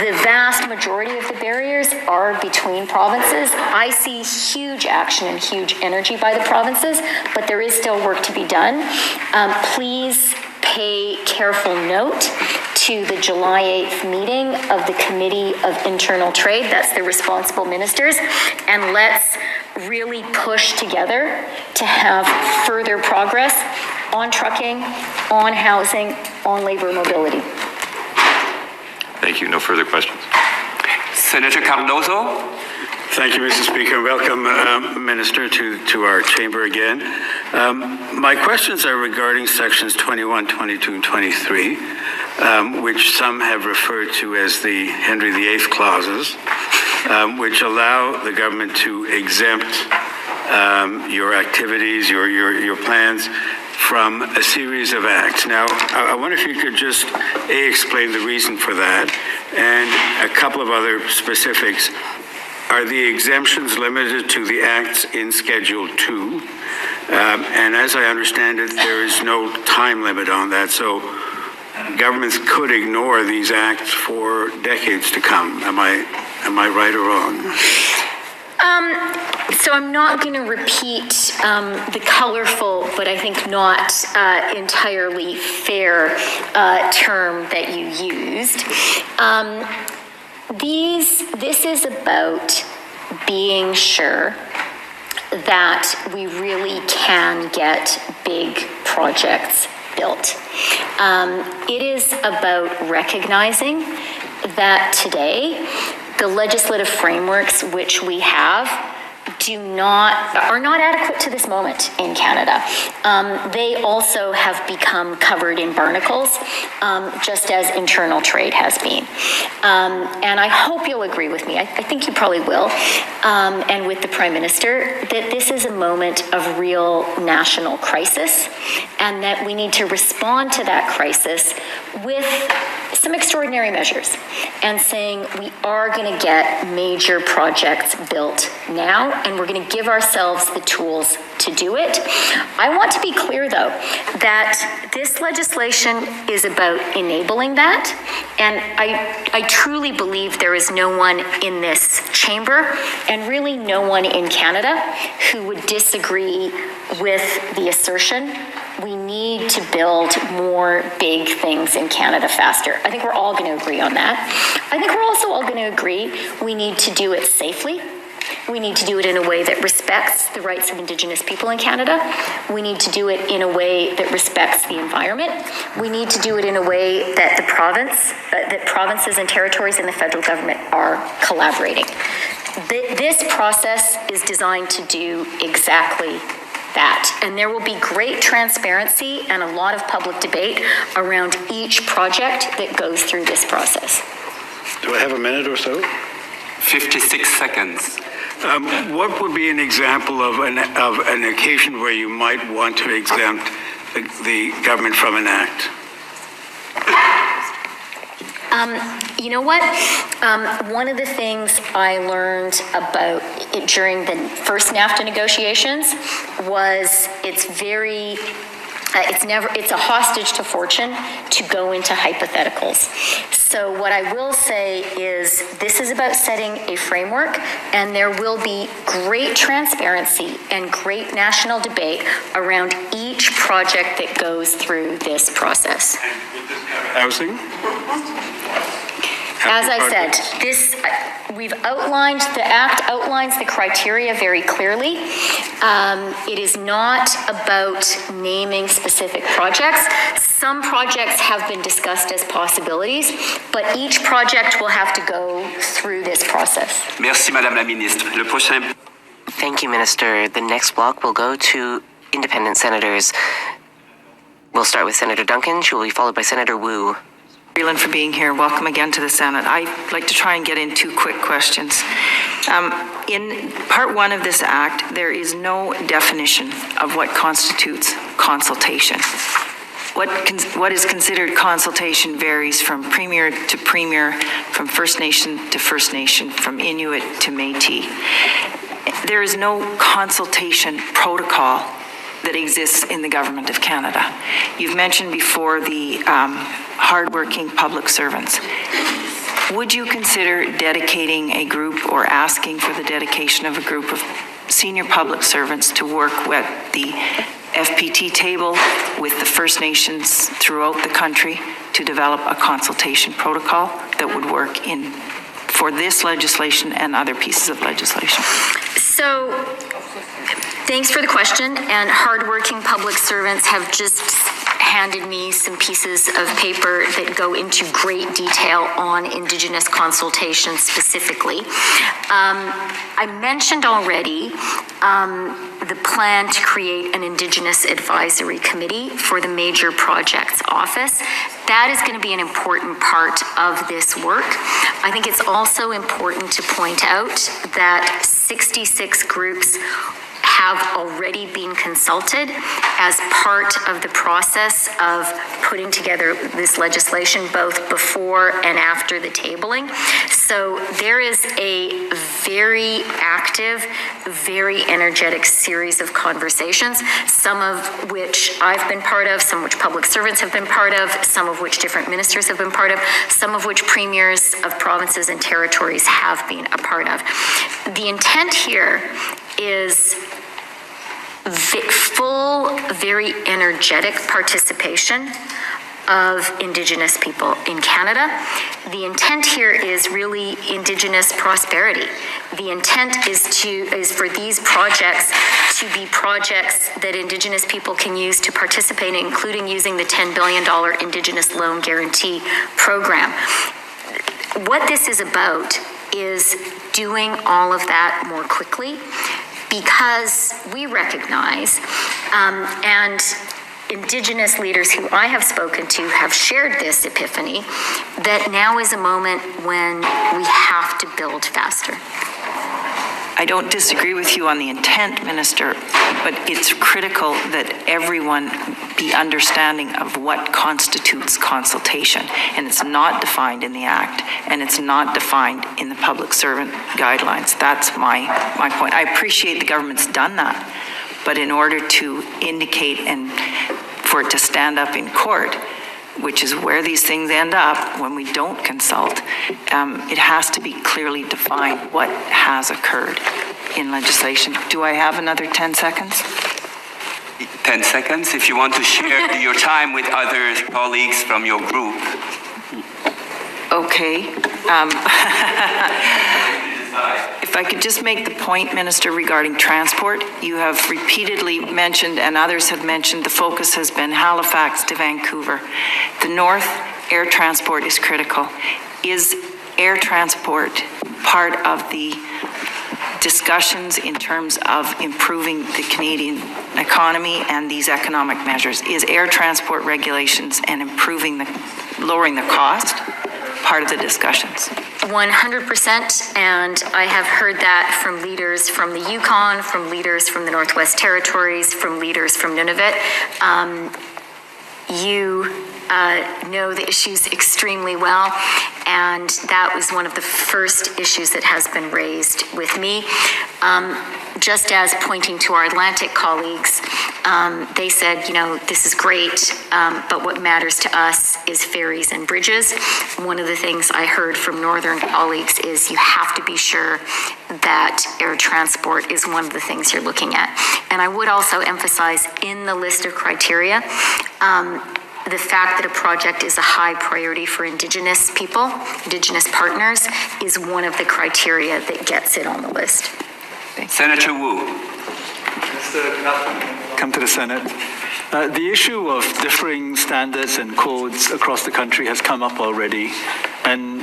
The vast majority of the barriers are between provinces. I see huge action and huge energy by the provinces, but there is still work to be done. Please pay careful note to the July 8th meeting of the Committee of Internal Trade. That's the responsible ministers. And let's really push together to have further progress on trucking, on housing, on labor mobility. Thank you. No further questions. Senator Cardozo. Thank you, Mr. Speaker. Welcome, Minister, to our chamber again. My questions are regarding sections 21, 22, and 23, which some have referred to as the Henry VIII clauses, which allow the government to exempt your activities, your plans from a series of acts. Now, I wonder if you could just, explain the reason for that, and a couple of other specifics. Are the exemptions limited to the acts in Schedule 2? And as I understand it, there is no time limit on that, so governments could ignore these acts for decades to come. Am I right or wrong? So I'm not going to repeat the colorful, but I think not entirely fair term that you used. This is about being sure that we really can get big projects built. It is about recognizing that today the legislative frameworks which we have are not adequate to this moment in Canada. They also have become covered in barnacles, just as internal trade has been. And I hope you'll agree with me. I think you probably will, and with the Prime Minister, that this is a moment of real national crisis, and that we need to respond to that crisis with some extraordinary measures and saying we are going to get major projects built now, and we're going to give ourselves the tools to do it. I want to be clear, though, that this legislation is about enabling that, and I truly believe there is no one in this chamber and really no one in Canada who would disagree with the assertion we need to build more big things in Canada faster. I think we're all going to agree on that. I think we're also all going to agree we need to do it safely. We need to do it in a way that respects the rights of Indigenous people in Canada. We need to do it in a way that respects the environment. We need to do it in a way that that provinces and territories and the federal government are collaborating. This process is designed to do exactly that. And there will be great transparency and a lot of public debate around each project that goes through this process. Do I have a minute or so? 56 seconds. What would be an example of an occasion where you might want to exempt the government from an act? You know what? One of the things I learned about it during the first NAFTA negotiations was it's a hostage to fortune to go into hypotheticals. So what I will say is this is about setting a framework, and there will be great transparency and great national debate around each project that goes through this process. Housing? As I said, the Act outlines the criteria very clearly. It is not about naming specific projects. Some projects have been discussed as possibilities, but each project will have to go through this process. Merci, Madame la Ministre. Le prochain. Thank you, Minister. The next block will go to independent senators. We'll start with Senator Duncan. She will be followed by Senator Wu. Freeland for being here. Welcome again to the Senate. I'd like to try and get in two quick questions. In Part 1 of this Act, there is no definition of what constitutes consultation. What is considered consultation varies from premier to premier, from First Nation to First Nation, from Inuit to Métis. There is no consultation protocol that exists in the Government of Canada. You've mentioned before the hardworking public servants. Would you consider dedicating a group or asking for the dedication of a group of senior public servants to work with the FPT table with the First Nations throughout the country to develop a consultation protocol that would work for this legislation and other pieces of legislation? So, thanks for the question, and hardworking public servants have just handed me some pieces of paper that go into great detail on Indigenous consultation specifically. I mentioned already the plan to create an Indigenous Advisory Committee for the Major Projects Office. That is going to be an important part of this work. I think it's also important to point out that 66 groups have already been consulted as part of the process of putting together this legislation, both before and after the tabling. So there is a very active, very energetic series of conversations, some of which I've been part of, some of which public servants have been part of, some of which different ministers have been part of, some of which premiers of provinces and territories have been a part of. The intent here is full, very energetic participation of Indigenous people in Canada. The intent here is really Indigenous prosperity. The intent is for these projects to be projects that Indigenous people can use to participate in, including using the $10 billion Indigenous Loan Guarantee Program. What this is about is doing all of that more quickly, because we recognize, and Indigenous leaders who I have spoken to have shared this epiphany, that now is a moment when we have to build faster. I don't disagree with you on the intent, Minister, but it's critical that everyone be understanding of what constitutes consultation. And it's not defined in the Act, and it's not defined in the public servant guidelines. That's my point. I appreciate the government's done that, but in order to indicate and for it to stand up in court, which is where these things end up when we don't consult, it has to be clearly defined what has occurred in legislation. Do I have another 10 seconds? 10 seconds. If you want to share your time with other colleagues from your group. Okay. If I could just make the point, Minister, regarding transport. You have repeatedly mentioned, and others have mentioned, the focus has been Halifax to Vancouver. The north, air transport is critical. Is air transport part of the discussions in terms of improving the Canadian economy and these economic measures? Is air transport regulations and lowering the cost part of the discussions? 100%, and I have heard that from leaders from the Yukon, from leaders from the Northwest Territories, from leaders from Nunavut. You know the issues extremely well, and that was one of the first issues that has been raised with me. Just as pointing to our Atlantic colleagues, they said, this is great, but what matters to us is ferries and bridges. One of the things I heard from Northern colleagues is you have to be sure that air transport is one of the things you're looking at. And I would also emphasize in the list of criteria, the fact that a project is a high priority for Indigenous people, Indigenous partners, is one of the criteria that gets it on the list. Senator Wu. Come to the Senate. The issue of differing standards and codes across the country has come up already, and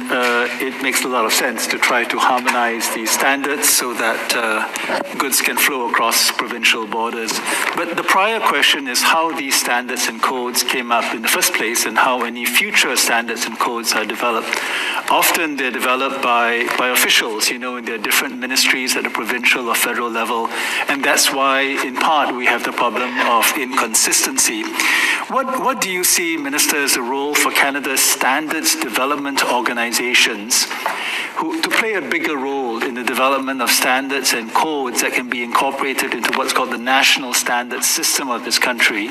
it makes a lot of sense to try to harmonize these standards so that goods can flow across provincial borders. But the prior question is how these standards and codes came up in the first place and how any future standards and codes are developed. Often they're developed by officials, in their different ministries at the provincial or federal level, and that's why, in part, we have the problem of inconsistency. What do you see, Minister, as a role for Canada's standards development organizations to play a bigger role in the development of standards and codes that can be incorporated into what's called the national standards system of this country,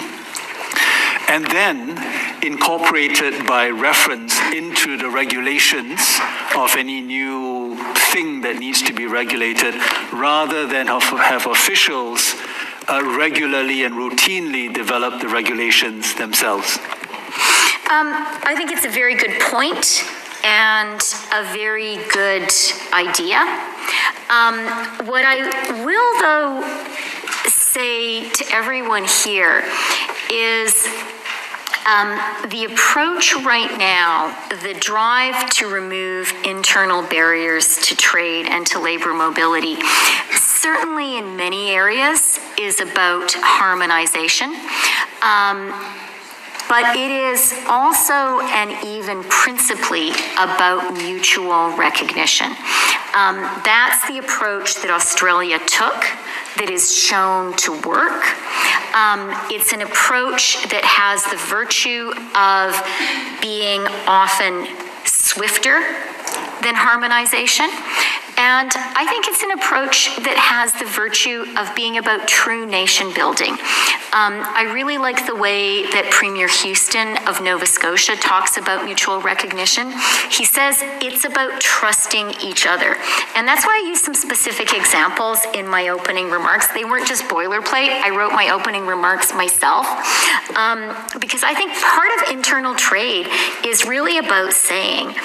and then incorporated by reference into the regulations of any new thing that needs to be regulated, rather than have officials regularly and routinely develop the regulations themselves? I think it's a very good point and a very good idea. What I will, though, say to everyone here is The approach right now, the drive to remove internal barriers to trade and to labor mobility, certainly in many areas is about harmonization. But it is also and even principally about mutual recognition. That's the approach that Australia took that is shown to work. It's an approach that has the virtue of being often swifter than harmonization. And I think it's an approach that has the virtue of being about true nation building. I really like the way that Premier Houston of Nova Scotia talks about mutual recognition. He says it's about trusting each other. And that's why I used some specific examples in my opening remarks. They weren't just boilerplate. I wrote my opening remarks myself. Because I think part of internal trade is really about saying,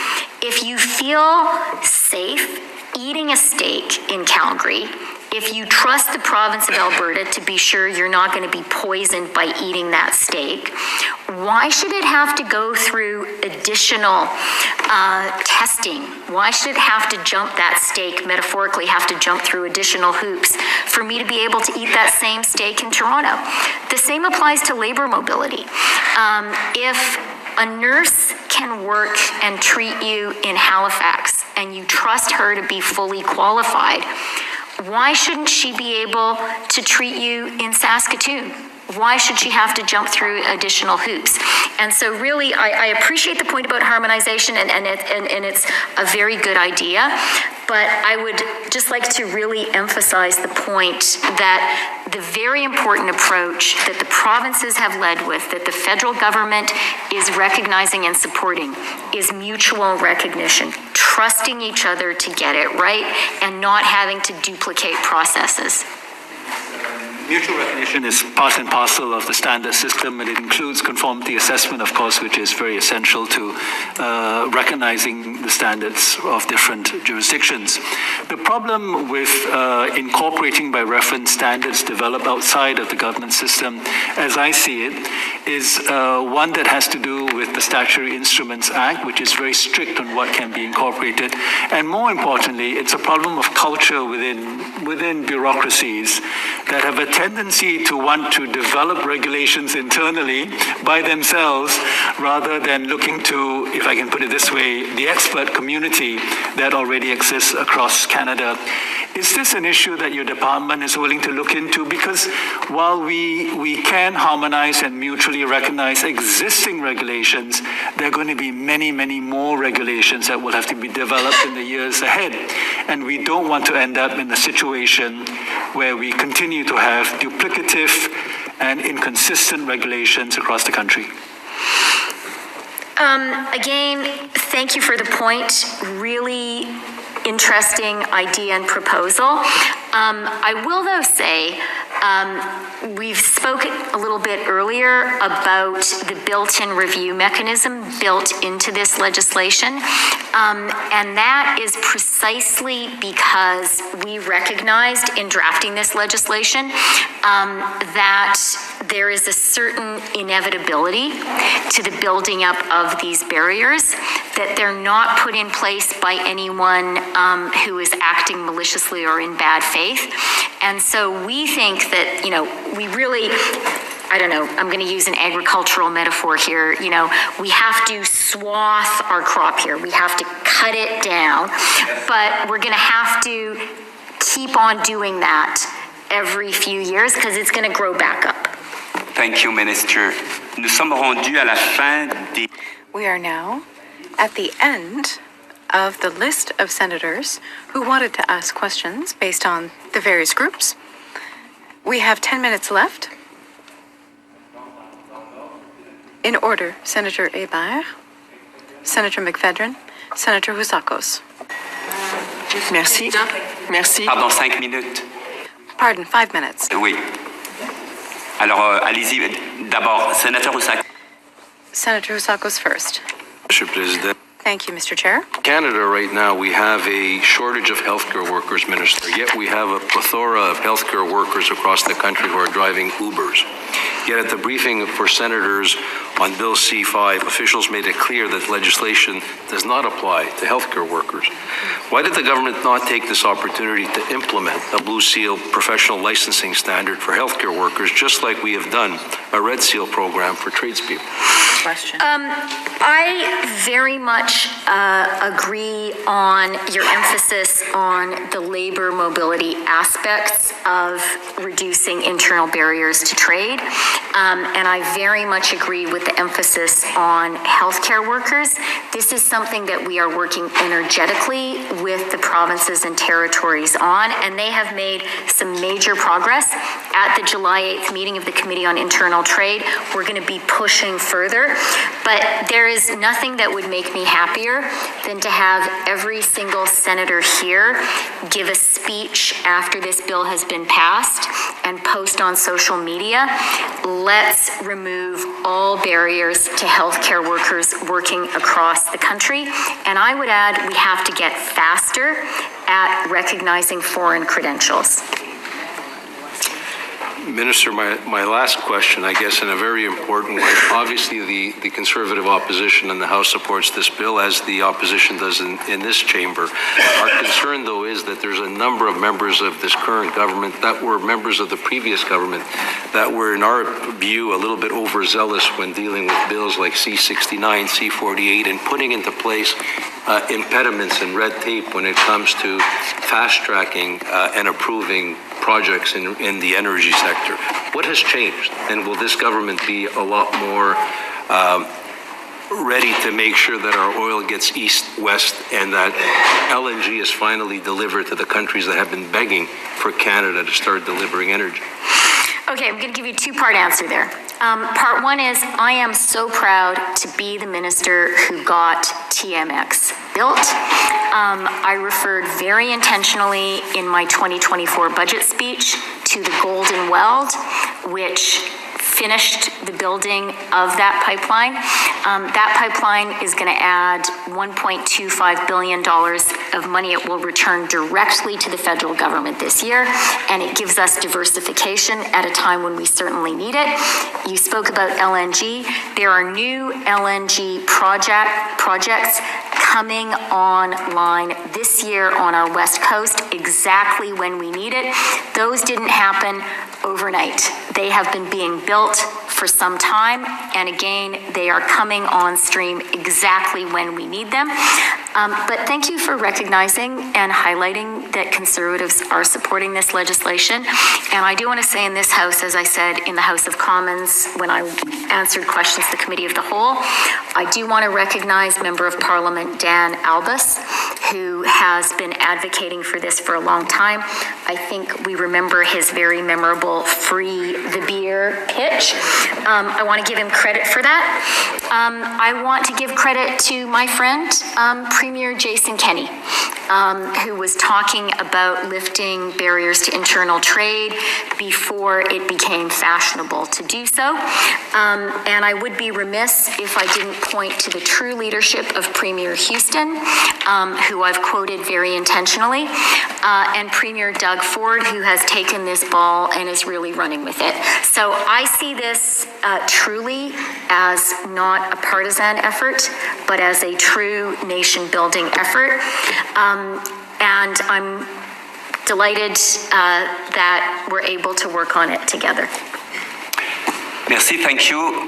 if you feel safe eating a steak in Calgary, if you trust the province of Alberta to be sure you're not going to be poisoned by eating that steak, why should it have to go through additional testing? Why should it have to jump that steak, metaphorically have to jump through additional hoops for me to be able to eat that same steak in Toronto? The same applies to labor mobility. If a nurse can work and treat you in Halifax and you trust her to be fully qualified, why shouldn't she be able to treat you in Saskatoon? Why should she have to jump through additional hoops? And so really, I appreciate the point about harmonization, and it's a very good idea. But I would just like to really emphasize the point that the very important approach that the provinces have led with, that the federal government is recognizing and supporting, is mutual recognition, trusting each other to get it right, and not having to duplicate processes. Mutual recognition is part and parcel of the standard system, and it includes conformity assessment, of course, which is very essential to recognizing the standards of different jurisdictions. The problem with incorporating by reference standards developed outside of the government system, as I see it, is one that has to do with the Statutory Instruments Act, which is very strict on what can be incorporated. And more importantly, it's a problem of culture within bureaucracies that have a tendency to want to develop regulations internally by themselves rather than looking to, if I can put it this way, the expert community that already exists across Canada. Is this an issue that your department is willing to look into? Because while we can harmonize and mutually recognize existing regulations, there are going to be many, many more regulations that will have to be developed in the years ahead. And we don't want to end up in a situation where we continue to have duplicative and inconsistent regulations across the country. Again, thank you for the point. Really interesting idea and proposal. I will, though, say we've spoken a little bit earlier about the built-in review mechanism built into this legislation, and that is precisely because we recognized in drafting this legislation that there is a certain inevitability to the building up of these barriers, that they're not put in place by anyone who is acting maliciously or in bad faith. And so we think that, we really, I don't know, I'm going to use an agricultural metaphor here. We have to swath our crop here. We have to cut it down, but we're going to have to keep on doing that every few years because it's going to grow back up. Thank you, Minister. Nous sommes rendus à la fin des... We are now at the end of the list of senators who wanted to ask questions based on the various groups. We have 10 minutes left. In order, Senator Hébert, Senator McFedrin, Senator Houssakos. Merci. Merci. Pardon, 5 minutes. Pardon, 5 minutes. Oui. Alors, allez-y. D'abord, Sénateur Houssakos. Senator Houssakos first. Mr. President. Thank you, Mr. Chair. Canada right now, we have a shortage of healthcare workers, Minister, yet we have a plethora of healthcare workers across the country who are driving Ubers. Yet at the briefing for senators on Bill C-5, officials made it clear that legislation does not apply to healthcare workers. Why did the government not take this opportunity to implement a Blue Seal professional licensing standard for healthcare workers, just like we have done a Red Seal program for tradespeople? Question. I very much agree on your emphasis on the labor mobility aspects of reducing internal barriers to trade. And I very much agree with the emphasis on healthcare workers. This is something that we are working energetically with the provinces and territories on, and they have made some major progress. At the July 8th meeting of the Committee on Internal Trade, we're going to be pushing further. But there is nothing that would make me happier than to have every single senator here give a speech after this bill has been passed and post on social media. Let's remove all barriers to healthcare workers working across the country. And I would add, we have to get faster at recognizing foreign credentials. Minister, my last question, I guess, in a very important way. Obviously, the Conservative opposition in the House supports this bill, as the opposition does in this chamber. Our concern, though, is that there's a number of members of this current government that were members of the previous government that were, in our view, a little bit overzealous when dealing with bills like C-69, C-48, and putting into place impediments and red tape when it comes to fast-tracking and approving projects in the energy sector. What has changed? And will this government be a lot more ready to make sure that our oil gets east-west and that LNG is finally delivered to the countries that have been begging for Canada to start delivering energy? Okay, I'm going to give you a two-part answer there. Part one is, I am so proud to be the minister who got TMX built. I referred very intentionally in my 2024 budget speech to the Golden Weld, which finished the building of that pipeline. That pipeline is going to add $1.25 billion of money. It will return directly to the federal government this year, and it gives us diversification at a time when we certainly need it. You spoke about LNG. There are new LNG projects coming online this year on our West Coast, exactly when we need it. Those didn't happen overnight. They have been being built for some time, and again, they are coming on stream exactly when we need them. But thank you for recognizing and highlighting that Conservatives are supporting this legislation. And I do want to say in this House, as I said in the House of Commons when I answered questions to the Committee of the Whole, I do want to recognize Member of Parliament Dan Albus, who has been advocating for this for a long time. I think we remember his very memorable Free the Beer pitch. I want to give him credit for that. I want to give credit to my friend, Premier Jason Kenney, who was talking about lifting barriers to internal trade before it became fashionable to do so. And I would be remiss if I didn't point to the true leadership of Premier Houston, who I've quoted very intentionally, and Premier Doug Ford, who has taken this ball and is really running with it. So I see this truly as not a partisan effort, but as a true nation-building effort. And I'm delighted that we're able to work on it together. Merci, thank you.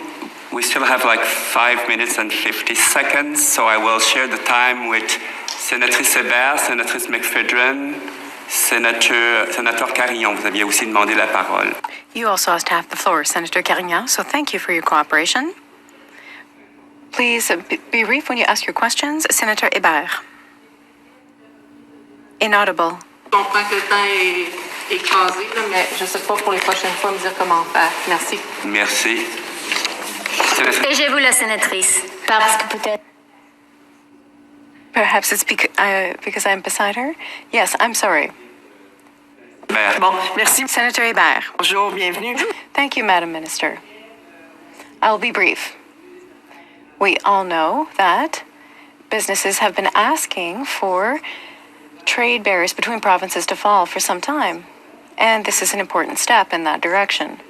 We still have like 5 minutes and 50 seconds, so I will share the time with Sénatrice Hébert, Sénatrice McPhedran, Sénateur Carignan. Vous aviez aussi demandé la parole. You also asked to have the floor, Senator Carignan, so thank you for your cooperation. Please be brief when you ask your questions. Senator Hébert. Inaudible. Je comprends que le temps est écrasé, mais je ne sais pas pour les prochaines fois me dire comment faire. Merci. Merci. Taisez-vous la sénatrice, parce que peut-être... Perhaps it's because I'm beside her? Yes, I'm sorry. Bon, merci. Senator Hébert. Bonjour, bienvenue. Thank you, Madam Minister. I'll be brief. We all know that businesses have been asking for trade barriers between provinces to fall for some time, and this is an important step in that direction.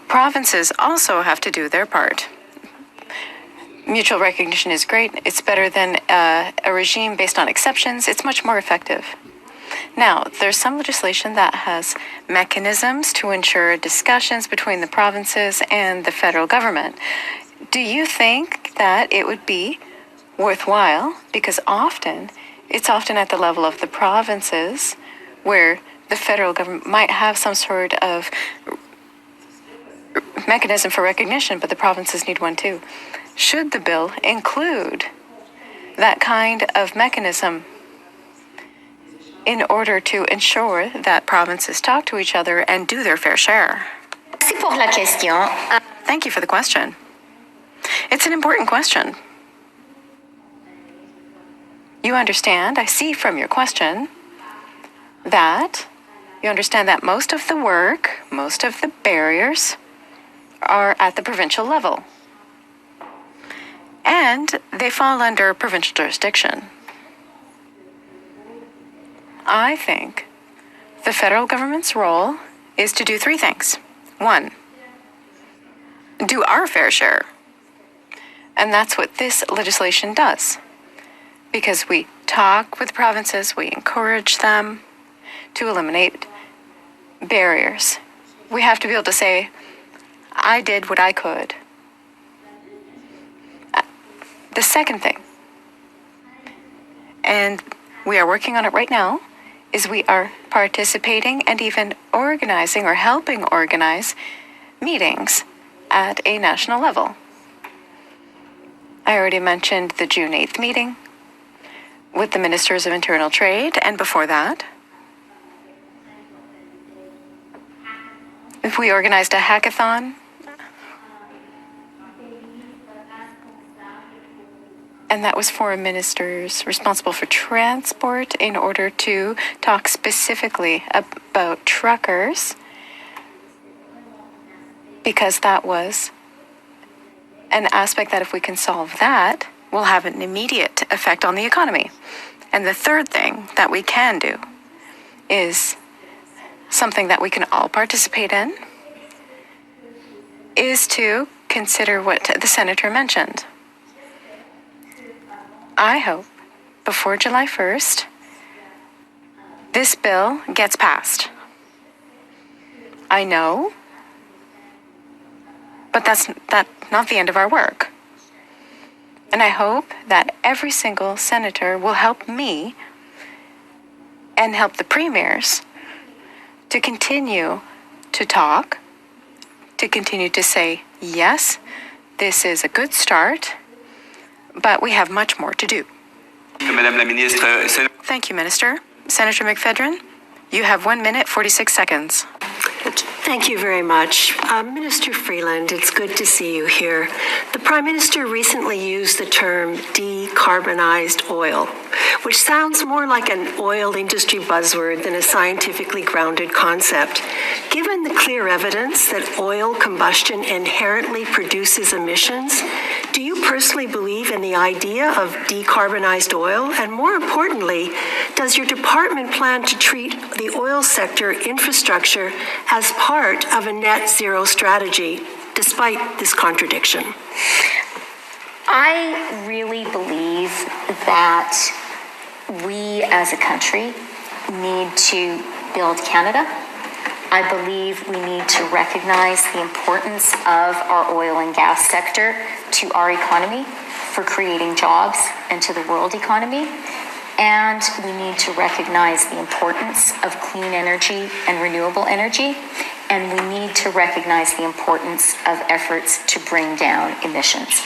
provinces also have to do their part. Mutual recognition is great. It's better than a regime based on exceptions. It's much more effective. Now, there's some legislation that has mechanisms to ensure discussions between the provinces and the federal government. Do you think that it would be worthwhile? Because it's often at the level of the provinces where the federal government might have some sort of mechanism for recognition, but the provinces need one too. Should the bill include that kind of mechanism in order to ensure that provinces talk to each other and do their fair share? Merci pour la question. Thank you for the question. It's an important question. You understand, I see from your question, that you understand that most of the work, most of the barriers are at the provincial level. And they fall under provincial jurisdiction. I think the federal government's role is to do three things. One, do our fair share. And that's what this legislation does. Because we talk with provinces, we encourage them to eliminate barriers. We have to be able to say, I did what I could. The second thing, and we are working on it right now, is we are participating and even organizing or helping organize meetings at a national level. I already mentioned the June 8th meeting with the Ministers of Internal Trade, and before that, if we organized a hackathon, and that was for ministers responsible for transport in order to talk specifically about truckers, because that was an aspect that if we can solve that, will have an immediate effect on the economy. And the third thing that we can do is something that we can all participate in, is to consider what the senator mentioned. I hope before July 1st, this bill gets passed. I know, but that's not the end of our work. And I hope that every single senator will help me and help the premiers to continue to talk, to continue to say, yes, this is a good start, but we have much more to do. Thank you, Minister. Senator McFedrin, you have 1 minute, 46 seconds. Thank you very much. Minister Freeland, it's good to see you here. The Prime Minister recently used the term decarbonized oil, which sounds more like an oil industry buzzword than a scientifically grounded concept. Given the clear evidence that oil combustion inherently produces emissions, do you personally believe in the idea of decarbonized oil? And more importantly, does your department plan to treat the oil sector infrastructure as part of a net zero strategy, despite this contradiction? I really believe that we as a country need to build Canada. I believe we need to recognize the importance of our oil and gas sector to our economy for creating jobs and to the world economy. And we need to recognize the importance of clean energy and renewable energy. And we need to recognize the importance of efforts to bring down emissions.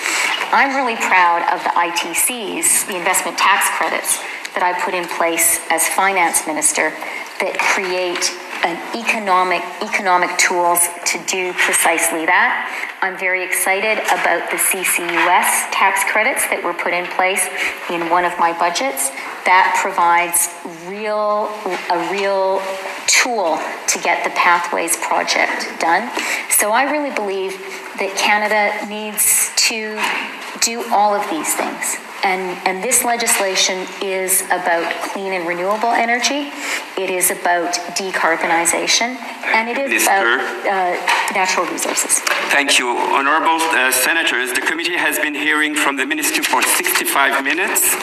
I'm really proud of the ITCs, the investment tax credits, that I put in place as finance minister that create economic tools to do precisely that. I'm very excited about the CCUS tax credits that were put in place in one of my budgets. That provides a real tool to get the Pathways project done. So I really believe that Canada needs to do all of these things. And this legislation is about clean and renewable energy. It is about decarbonization, and it is about natural resources. Thank you. Honorable Senators, the committee has been hearing from the Minister for 65 minutes.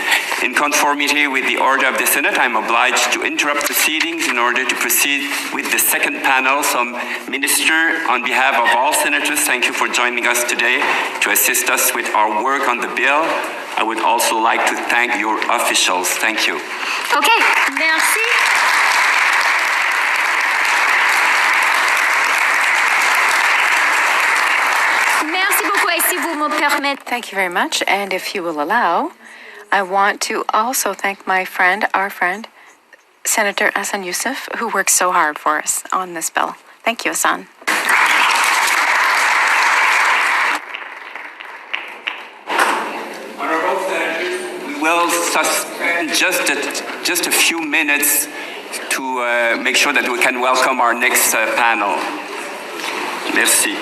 In conformity with the order of the Senate, I'm obliged to interrupt proceedings in order to proceed with the second panel. So, Minister, on behalf of all Senators, thank you for joining us today to assist us with our work on the bill. I would also like to thank your officials. Thank you. Okay, merci. Merci beaucoup. Et si vous me permettez. Thank you very much. And if you will allow, I want to also thank my friend, our friend, Senator Hassan Youssef, who works so hard for us on this bill. Thank you, Hassan. Honorable Senators, we will suspend just a few minutes to make sure that we can welcome our next panel. Merci.